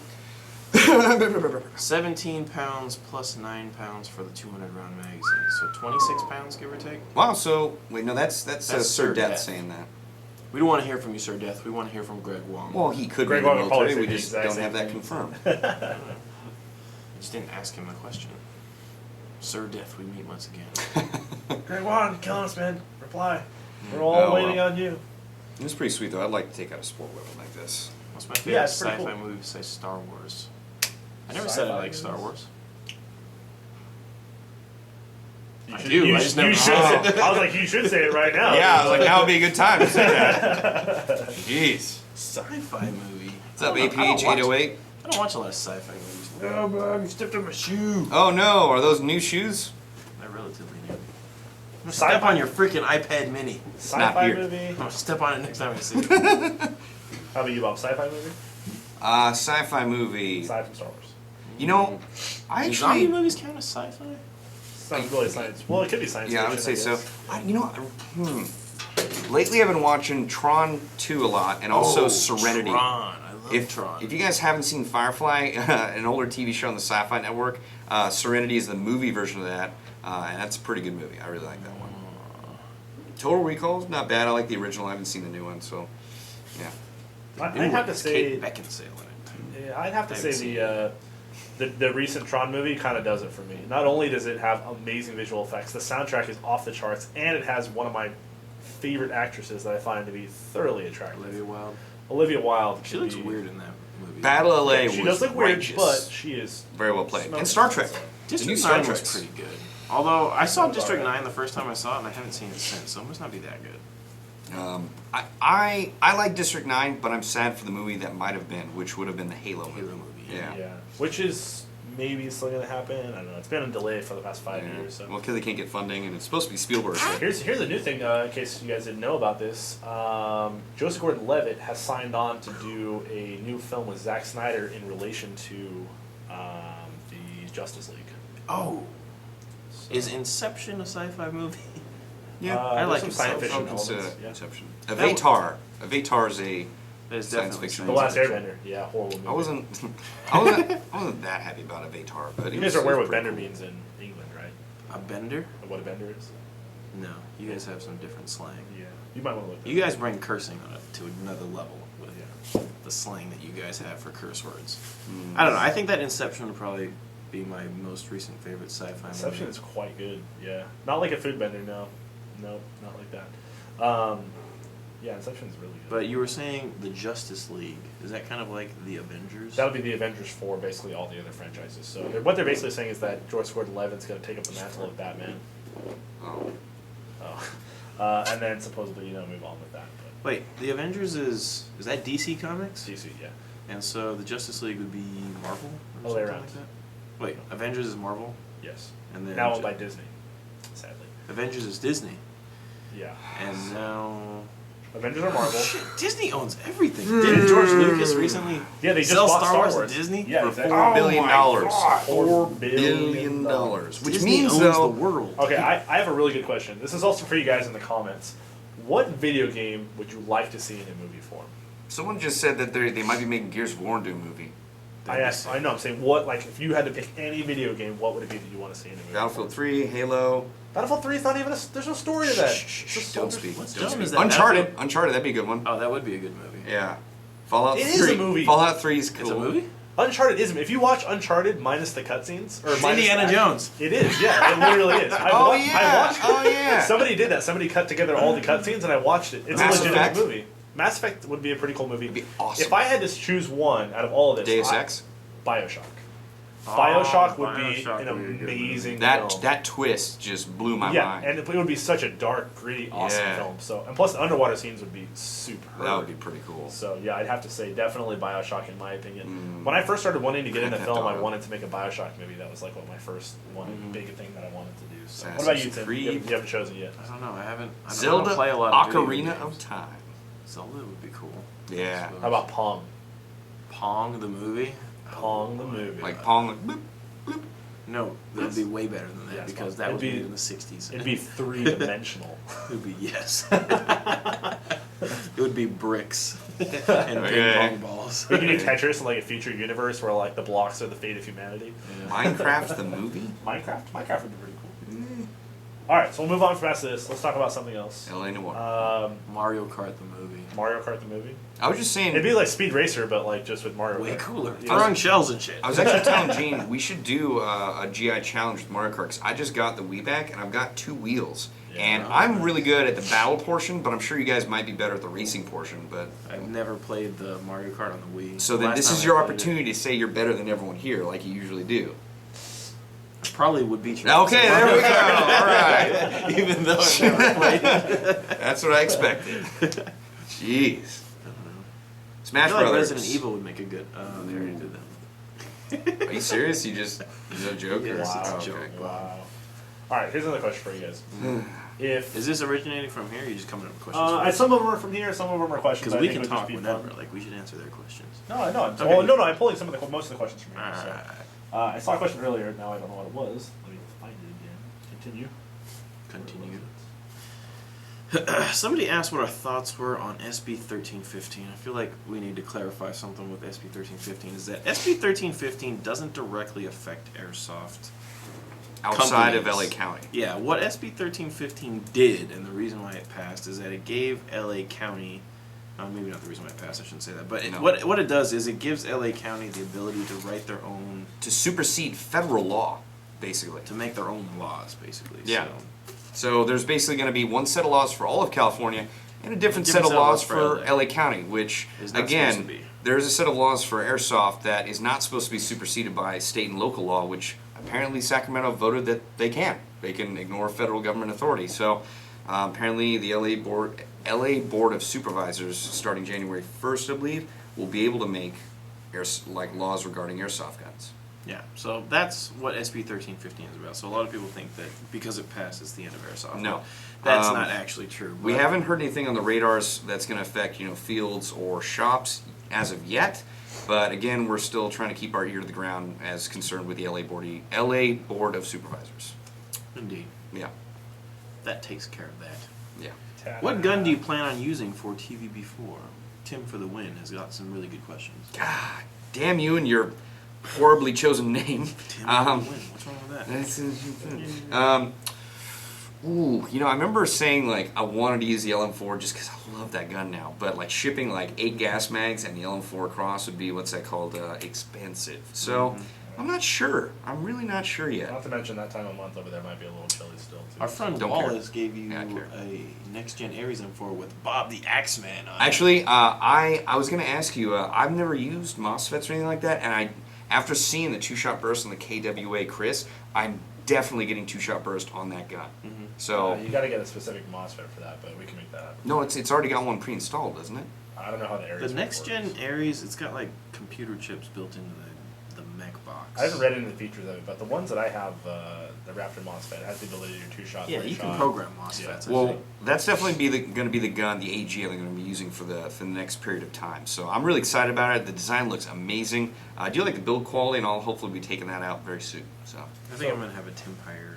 17 pounds plus 9 pounds for the 200 round magazine. So 26 pounds, give or take. Wow. So wait, no, that's That's Sir Sir Death Death. saying that. We don't want to hear from you, Sir Death. We want to hear from Greg Wong. Well, he could Greg be in Wong the would probably military. say We the just exact don't same have that thing. confirmed. I just didn't ask him the question. Sir Death, we meet once again. Greg Wan, you're killing us, man. Reply. We're all Oh, waiting well. on you. It's pretty sweet though. I'd like to take out a sport weapon like this. What's my favorite Yeah, it's pretty sci-fi cool. movie besides Star Wars? I never said I Sci-fi like Star movies? Wars. You I should, do, You, I just you never- should Oh. say, I was like, you should say it right now. Yeah, I was like, now would be a good time to say that. Jeez. Sci-fi movie. What's up, I don't know, APH 808? I don't watch a lot of sci-fi movies. No, Bob, you stepped on my shoe. Oh no, are those new shoes? They're relatively new. I'm gonna Sci-fi- step on your freaking iPad mini. not Sci-fi here. movie. I'm gonna step on it next time I see it. How about you, Bob? Sci-fi movie? Sci-fi movie. Aside from Star Wars. You know, I Do zombie actually. movies count as sci-fi? It's not really science. Well, it could be science Yeah, I fiction. would say so. guess. You know, lately I've been watching Tron 2 a lot, and also Oh, Serenity. Tron. I love If Tron. if you guys haven't seen Firefly, an older TV show on the Sci-Fi Network, Serenity is the movie version of that, and that's a pretty good movie. I really like that one. Total Recall's not bad. I like the original. I haven't seen the new one, so yeah. I'd have to It's say. Kate Beckinsale in it. Yeah, I'd have to I say haven't seen the recent Tron movie kind of does it for me. Not only does it have amazing visual effects, the soundtrack is off the charts, and it has one of my favorite actresses that I find to be thoroughly attractive. Olivia Wilde. Olivia Wilde. She could looks be- weird in that movie. Battle LA Yeah, she was does look weird, righteous. but she is Very well played. smelling And Star it, Trek. so. The new District Star 9 was Trek's- pretty good. Although I saw Sounds District alright. 9 the first time I saw it, and I haven't seen it since, so it must not be that good. I like District 9, but I'm sad for the movie that might have been, which would have been the Halo movie. Halo movie, Yeah. Yeah, which is maybe still gonna happen. I don't know. It's been in delay for the past 5 Yeah. years. So. Well, because they can't get funding, and it's supposed to be Spielberg. So. Here's a new thing, in case you guys didn't know about this. Joseph Gordon-Levitt has signed on to do a new film with Zack Snyder in relation to the Justice League. Oh. So, Is Inception a sci-fi movie? Yeah, I there's like some Inception. science fiction it's elements. Yeah. Inception. That Avatar. Avatar is a That is science definitely fiction. The science Last fiction. Airbender, yeah, horrible movie. I wasn't that happy about Avatar, but You it guys was, are aware it what was pretty bender cool. means in England, right? A bender? Or what a bender is? No. You guys have some different slang. Yeah, you might want to look. You guys bring cursing on it to another level with Yeah. the slang that you guys have for curse words. Mm. I don't know. I think that Inception would probably be my most recent favorite sci-fi Inception movie. is quite good. Yeah, not like a food bender. No, not like that. Yeah, Inception is really good. But you were saying the Justice League. Is that kind of like the Avengers? That would be the Avengers for basically all the other franchises. So what they're basically saying is that George Gordon-Levitt's going to take up the mantle of Batman. Oh. And then supposedly move on with that. But Wait, the Avengers is that DC Comics? DC, yeah. And so the Justice League would be Marvel or All the way something around. like that? Wait, Avengers is Marvel? Yes. And then Now owned by Disney, sadly. Avengers is Disney. Yeah. And now... Avengers are Marvel. Shit, Disney owns everything. Didn't George Lucas recently Yeah, they just sell bought Star Wars to Disney? Yeah, For exactly. $4 billion. $4 billion dollars. Which Disney means owns though, the world. Okay, I have a really good question. This is also for you guys in the comments. What video game would you like to see in a movie form? someone just said that they might be making Gears of War into a movie. I know. I'm saying what, like, if you had to pick any video game, what would it be that you want to see in a movie? Battlefield 3, Halo. Battlefield 3 is not even there's no story to that. Shh, It's just don't soldiers. speak. What's Don't dumb speak. is that Uncharted. Battlefield- Uncharted, that'd be a good one. Oh, that would be a good movie. Yeah. Fallout It 3. is a movie. Fallout 3 is cool. It's a movie? Uncharted is. If you watch Uncharted minus the cutscenes, or It's minus Indiana the- Jones. It is. Yeah, it literally is. I Oh, wa- yeah. I watched it. Oh, yeah. Somebody did that. Somebody cut together all the cutscenes, and I watched it. It's Mass a legitimate Effect? movie. Mass Effect would be a pretty cool movie. It'd be awesome. If I had to choose one out of all of this, Deus Ex. Bioshock. Oh, Bioshock would be Bioshock an would be a good amazing That film. that twist just blew my yeah, mind. and it would be such a dark, gritty, awesome Yeah. film. So, and plus the underwater scenes would be super. That would be pretty cool. So yeah, I'd have to say definitely Bioshock in my opinion. Mm. When I first started wanting to get into Grand film, Theft I Auto. wanted to make a Bioshock movie. That was like what my first one Mhm. big thing that I wanted to do. So, what Assassin's about you, Tim? Creed. You haven't chosen yet. I don't know. I don't Zelda play a lot of video Ocarina games. of Time. Zelda would be cool. Yeah. How about Pong? Pong the movie? Pong the movie. Like Pong, like boop, boop. No, that'd be way better than that Yes, because Pong. that was It'd be- made in the 60s. It'd be 3-dimensional. It would be yes. It would be bricks and Okay. ping pong balls. We could do Tetris in like a future universe where like the blocks are the fate of humanity. Minecraft the movie? Minecraft would be pretty cool. All right, so we'll move on past this. Let's talk about something else. LA Noire. Mario Kart the movie. Mario Kart the movie. I was just saying. It'd be like Speed Racer, but like just with Mario. Way Kart. cooler. Yeah. Throwing shells and shit. I was actually telling Gene we should do a GI challenge with Mario Kart 'cause I just got the Wii back and I've got 2 wheels. Yeah. And I'm really good at the battle portion, but I'm sure you guys might be better at the racing portion. But I've never played the Mario Kart on the Wii. so then Last this time is I your played it, opportunity to say you're better than everyone here, like you usually do. I probably would beat you. Okay, there we go. All right, Even though I've never played it. that's what I expected. Jeez. I Smash feel like Brothers. Resident Evil would make a good. They already did that. Are you serious? You just is that a joke? Yeah, or- it's a oh, joke. okay. Wow. All right, here's another question for you guys. If Is this originating from here? Or are you just coming up with questions? some of them are from here, some of them are questions. Because but I we think can it would just talk be whenever. fun. Like we should answer their questions. No, I know. Okay. Well, no, I'm pulling most of the questions from here. Alright. So. I saw a question earlier. Now I don't know what it was. Let me find it again. Continue. Continue. Somebody asked what our thoughts were on SB 1315. I feel like we need to clarify something with SB 1315. Is that SB 1315 doesn't directly affect airsoft. Outside of LA companies. County. Yeah, what SB 1315 did, and the reason why it passed, is that it gave LA County, maybe not the reason why it passed, I shouldn't say that, but No. what it does is it gives LA County the ability to write their own, To supersede federal law, basically. to make their own laws, basically. Yeah. So, So there's basically going to be one set of laws for all of California and a different set of laws for LA County, which, Is not supposed to again, be. there's a set of laws for airsoft that is not supposed to be superseded by state and local law, which apparently Sacramento voted that they can. They can ignore federal government authority. So apparently the LA Board of Supervisors, starting January 1st, I believe, will be able to make laws regarding airsoft guns. yeah, so that's what SB 1315 is about. So a lot of people think that because it passed, it's the end of airsoft. No. But that's Um, not actually true. We but- haven't heard anything on the radars that's going to affect, fields or shops as of yet. But again, we're still trying to keep our ear to the ground as concerned with the LA Board of Supervisors. Indeed. Yeah, That takes care of that. yeah. What gun do you plan on using for TvB4? Tim for the win has got some really good questions. God damn you and your horribly chosen name. Tim for the win. What's wrong with that? I remember saying like I wanted to use the LM4 just because I love that gun now. But like shipping like 8 gas mags and the LM4 across would be expensive. So I'm not sure. I'm really not sure yet. Not to mention that time of month over there might be a little chilly still. Too. Our friend Don't care. Wallace gave you Yeah, I care. a next-gen Ares M4 with Bob the Axeman on it. Actually, I was going to ask you. I've never used MOSFETs or anything like that, and after seeing the 2-shot burst on the KWA Chris, I'm definitely getting 2-shot burst on that gun. So you got to get a specific MOSFET for that, but we can make that happen. no, it's already got one pre-installed, doesn't it? I don't know how the Ares The next gen Ares, it's got like computer chips built into the mech box. I haven't read into the features of it, but the ones that I have, the Raptor MOSFET has the ability to do 2-shot. Yeah, you three-shot. can program MOSFETs. I Well, think. that's definitely going to be the gun, the AG, I'm going to be using for the next period of time. So I'm really excited about it. The design looks amazing. I do like the build quality, and I'll hopefully be taking that out very soon. So I think I'm gonna have a Timpire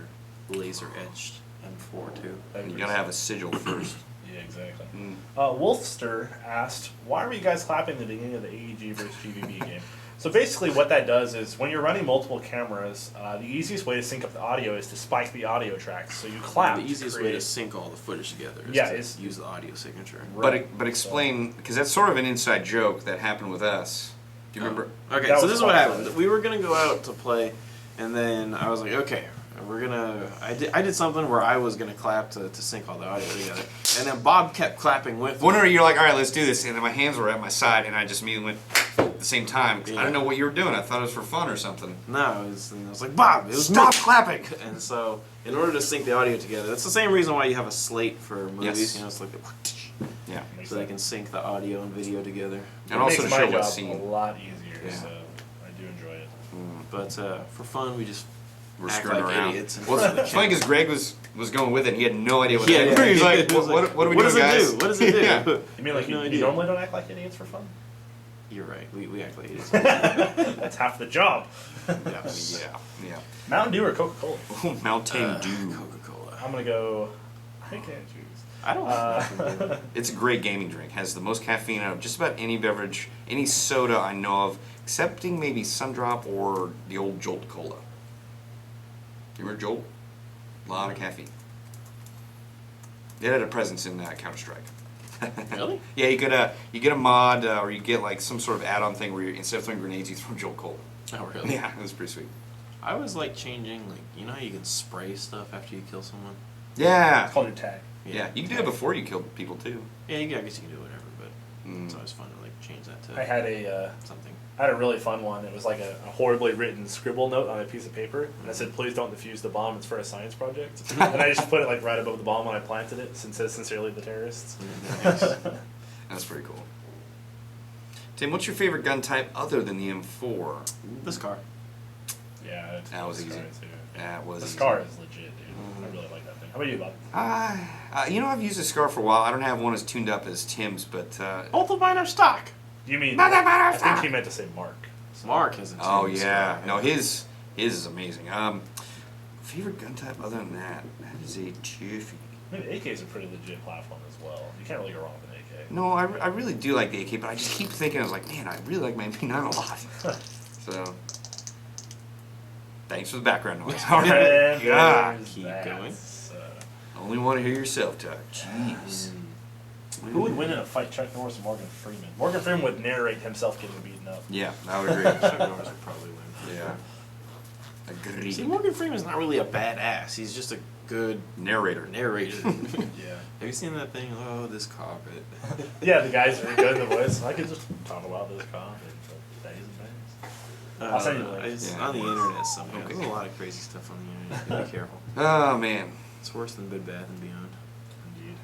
laser etched M4 too. you got to have a sigil first. Yeah, exactly. Mm. Wolfster asked, why were you guys clapping at the beginning of the AEG versus TvB game? So basically what that does is when you're running multiple cameras, the easiest way to sync up the audio is to spike the audio tracks. So you clap. The easiest way to sync all the footage together is to use the audio signature. Right. But explain, because that's sort of an inside joke that happened with us. Do you remember? Okay, That so was this is what fun. happened. We were gonna go out to play, and then I was like, okay, we're gonna. I did something where I was gonna clap to sync all the audio together, and then Bob kept clapping with. One day you're like, all right, let's do this, and then my hands were at my side, and I just immediately went at the same time. I didn't know what you were doing. I thought it was for fun or something. No, and I was like, Bob, it was Stop me." clapping. And so, in order to sync the audio together, that's the same reason why you have a slate for movies. Yes. You know, it's like, Yeah. so they can sync the audio and video together. And also to makes my show job what's a seen. lot easier, Yeah. so I do enjoy it. But for fun, we just We're act screwing like around. idiots. in Well, front of the it's funny because camera. Greg was going with it. And he had no idea what Yeah, that yeah. He's like, It was what are we what doing, does guys? it do? What does it do? Yeah. You mean like No you idea. normally don't act like idiots for fun? You're right. We act like idiots. That's half the job. Yeah. Mountain Dew or Coca-Cola? Mountain Dew. Coca-Cola. I'm gonna go. I can't choose. I don't. It's a great gaming drink. Has the most caffeine out of just about any beverage, any soda I know of, excepting maybe Sundrop or the old Jolt Cola. You remember Jolt? A lot of caffeine. It had a presence in Counter Strike. Really? Yeah, you get a mod or you get like some sort of add-on thing where instead of throwing grenades, you throw Jolt Cola. Oh, really? Yeah, it was pretty sweet. I was like changing, like, you know how you can spray stuff after you kill someone? Yeah. It's called your tag. Yeah, you can do it before you kill people too. Yeah, I guess you can do whatever, but it's always fun to like change that to I had a something. I had a really fun one. It was like a horribly written scribble note on a piece of paper, and I said, "Please don't defuse the bomb. It's for a science project." And I just put it like right above the bomb when I planted it, and says, "Sincerely, the terrorists." That's pretty cool. Tim, what's your favorite gun type other than the M4? This car. Yeah, it's That was the easy. Scar, too. That was The easy. Scar is legit, dude. I really like that thing. How about you, Bob? You know, I've used a Scar for a while. I don't have one as tuned up as Tim's, but Both of mine are stock. You mean? I think he meant to say Mark. So. Mark has a oh tuned yeah, Scar. no, his is amazing. Favorite gun type other than that? That is a toughie. I mean, the AK is a pretty legit platform as well. You can't really go wrong with an AK. No, I really do like the AK, but I just keep thinking, I was like, man, I really like my MP9 a lot. So, thanks for the background noise. All right. And God. there's keep that. going. Only want to hear yourself talk. Jeez. Who would win in a fight, Chuck Norris or Morgan Freeman? Morgan Freeman would narrate himself getting beaten up. Yeah, I would agree. Chuck Norris would probably win. Yeah. Agreed. See, Morgan Freeman's not really a badass. He's just a good Narrator. narrator. Yeah. Have you seen that thing? Oh, this carpet. Yeah, the guys are good in the voice. I could just talk about this car and days and days. I'll send you the link. It's Yeah. on the internet somewhere. Okay. There's a lot of crazy stuff on the internet. You gotta be careful. Oh, man. It's worse than Bed Bath and Beyond. Indeed.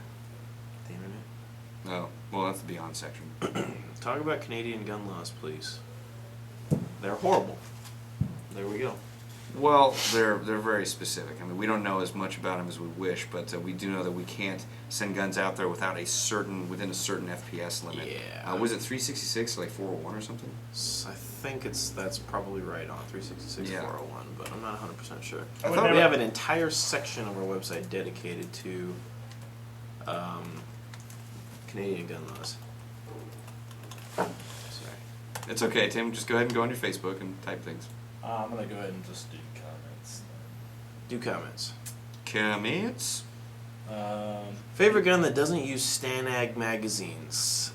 The internet. Oh, well, that's the Beyond section. Talk about Canadian gun laws, please. They're horrible. There we go. Well, they're very specific. I mean, we don't know as much about them as we wish, but we do know that we can't send guns out there within a certain FPS limit. Yeah. Was it 366, like 401 or something? I think that's probably right on 366 Yeah. 401, but I'm not 100% sure. I I would thought we never- have an entire section of our website dedicated to Canadian gun laws. Sorry. It's okay, Tim. Just go ahead and go on your Facebook and type things. I'm going to go ahead and just do comments. Do comments. Comments? Favorite gun that doesn't use Stanag magazines?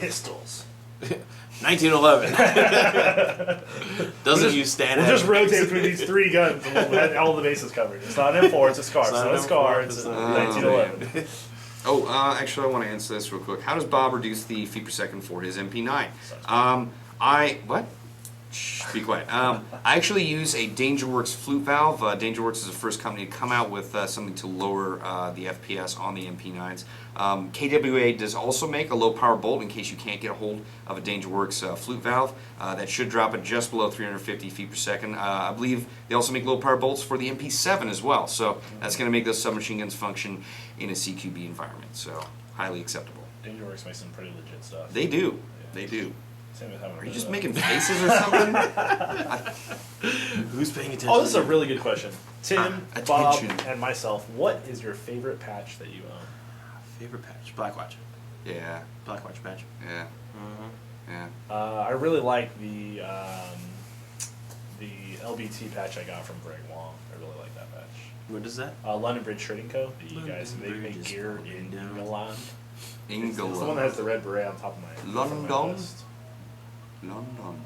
Pistols. 1911. Doesn't use Stanag. We'll just rotate magazines. through these three guns and we'll have all the bases covered. It's not an M4, it's a Scar. It's not a Scar, it's a 1911. Oh, actually, I want to answer this real quick. How does Bob reduce the feet per second for his MP9? What? Shh, be quiet. I actually use a DangerWorks flute valve. DangerWorks is the first company to come out with something to lower the FPS on the MP9s. KWA does also make a low power bolt in case you can't get a hold of a DangerWorks flute valve. That should drop it just below 350 feet per second. I believe they also make low power bolts for the MP7 as well. So that's going to make those submachine guns function in a CQB environment. So highly acceptable. DangerWorks makes some pretty legit stuff. They do. Yeah. They do. Same with having Are a you bit just of- making faces or something? Who's paying attention? Oh, this is a really good question. Tim, Bob, attention. and myself, what is your favorite patch that you own? Favorite patch? Blackwatch. Yeah. Blackwatch patch. Yeah. Yeah. I really like the LBT patch I got from Greg Wong. I really like that patch. What is that? London Bridge Trading Co. The London guys, they Bridge make is gear falling in down. England. It's England. the one that has the red beret on top of my London? my vest. London.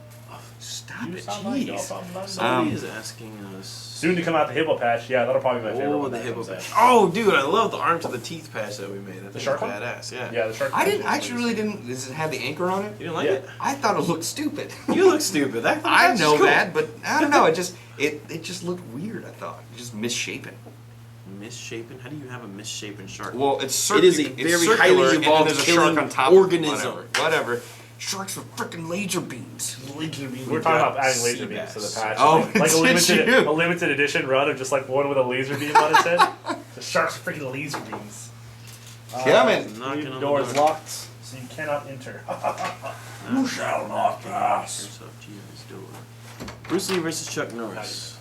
Stop You it, sound like y'all jeez. from London. Somebody is asking us. Soon to come out the Hippo patch. Yeah, that'll probably be my favorite Oh, one. the that Hippo comes out. patch. Oh, dude, I love the arm to the teeth patch that we made. That thing's shark one? badass. Yeah. Yeah, the shark. I patch didn't. is I actually really really didn't. Does it have the anchor on it? You didn't like Yeah. it? I thought it looked stupid. You look stupid. That I patch is know cool. that, but I don't know. It just just looked weird. I thought just misshapen. Misshapen? How do you have a misshapen shark? Well, it's It is a it's very circular, highly and then evolved there's a killing shark on top. organism. Whatever. Sharks with freaking laser beams. Laser beams. We We're talking got about adding sea laser beams to the bass. patch. Oh, like did you? a limited edition run of just like one with a laser beam on its head. The sharks with freaking laser beams. Coming. Knocking Your on the door is door. locked, so you cannot enter. Who shall not pass? Airsoft Gio's door. Bruce Lee versus Chuck Norris.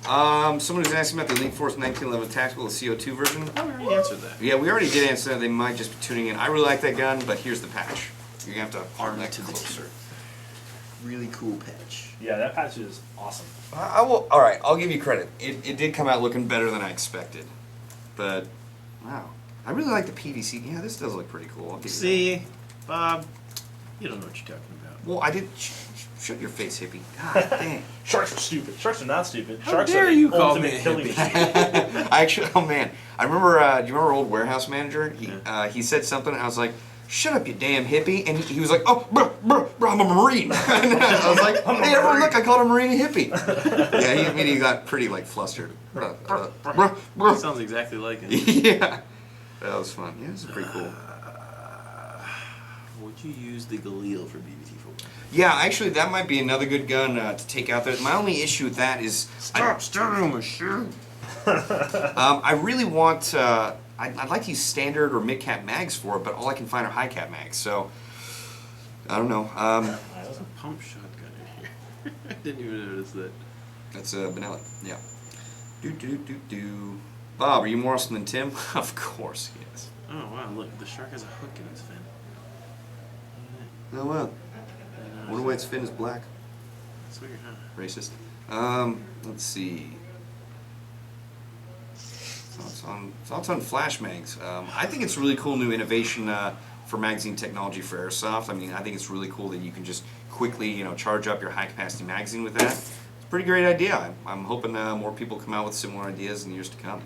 Someone was asking about the Elite Force 1911 Tactical, the CO2 version. I already answered that. Yeah, we already did answer that. They might just be tuning in. I really like that gun, but here's the patch. You're gonna have to arm that to the closer. Really cool patch. Yeah, that patch is awesome. I will. All right, I'll give you credit. It did come out looking better than I expected, but wow, I really like the PVC. Yeah, this does look pretty cool. I'll give you See, Bob, you don't know what you're talking about. that. Well, I did. Shut your face, hippie. God dang. Sharks are stupid. Sharks are not stupid. How Sharks dare are the you call ultimate me a killing hippie. machine. I actually, oh man, I remember. Do you remember old warehouse manager? He said something. And I was like, "Shut up, you damn hippie!" And he was like, "Oh, bro, I'm a marine." And I was like, "Hey, everyone, look! I called a marine a hippie." Yeah, he immediately got pretty like flustered. Sounds exactly like it. Yeah, that was fun. Yeah, this is pretty cool. Would you use the Galil for BBT4? Yeah, actually, that might be another good gun to take out there. My only issue with that is stealing my shoe. I really want. I'd like to use standard or mid cap mags for it, but all I can find are high cap mags. So I don't know. There's a pump shotgun in here. I didn't even notice that. That's Benelli. Yeah. Do. Bob, are you more awesome than Tim? Of course, yes. Oh wow! Look, the shark has a hook in its fin. Oh well. Wonder why its fin is black. That's weird, huh? Racist. Let's see. Thoughts on flash mags. I think it's a really cool new innovation for magazine technology for airsoft. I mean, I think it's really cool that you can just quickly, charge up your high capacity magazine with that. It's a pretty great idea. I'm hoping more people come out with similar ideas in the years to come.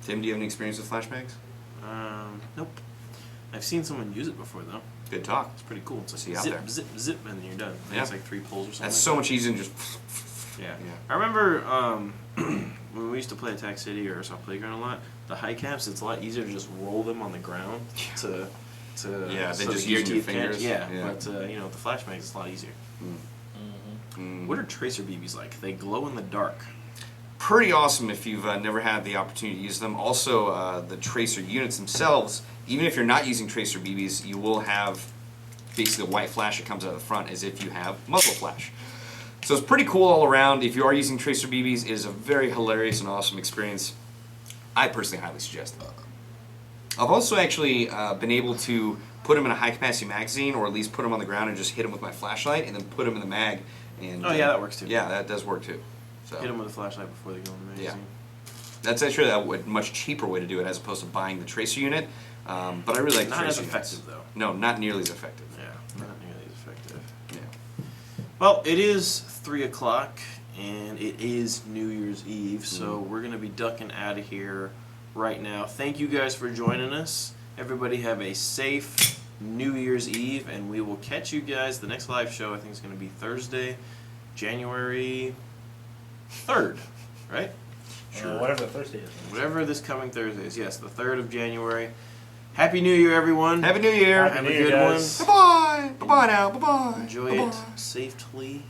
Tim, do you have any experience with flash mags? Nope. I've seen someone use it before though. Good talk. It's pretty cool. It's like See out zip, there. zip, zip, and then you're done. I think Yeah. It's like 3 pulls or something. That's like so that. much easier than just. Yeah. Yeah. I remember when we used to play Attack City or Airsoft Playground a lot, the high caps, it's a lot easier to just roll them on the ground to Yeah, so than just the gear using your teeth can't- fingers. Yeah, Yeah. but with the flash mags, it's a lot easier. Mm. What are tracer BBs like? They glow in the dark. Pretty awesome if you've never had the opportunity to use them. Also, the tracer units themselves, even if you're not using tracer BBs, you will have basically a white flash that comes out of the front as if you have muzzle flash. So it's pretty cool all around. If you are using tracer BBs, it is a very hilarious and awesome experience. I personally highly suggest it. I've also actually been able to put them in a high capacity magazine, or at least put them on the ground and just hit them with my flashlight, and then put them in the mag. And Oh, yeah, that works too. Yeah, that does work too. So Hit them with a flashlight before they go in the magazine. that's actually a much cheaper way to do it as opposed to buying the tracer unit. But I really like the Not as tracer effective units. though. No, not nearly as effective. Yeah, not nearly as effective. Yeah. Well, it is 3 o'clock and it is New Year's Eve, so we're gonna be ducking out of here right now. Thank you guys for joining us. Everybody have a safe New Year's Eve, and we will catch you guys. The next live show I think is going to be Thursday, January 3rd, right? Whatever the Thursday is. Whatever this coming Thursday is. Yes, the 3rd of January. Happy New Year, everyone. Happy New Year. Happy Have New a Year, good one. guys. Bye-bye. Bye-bye now. Bye-bye. Enjoy Bye-bye. it safely.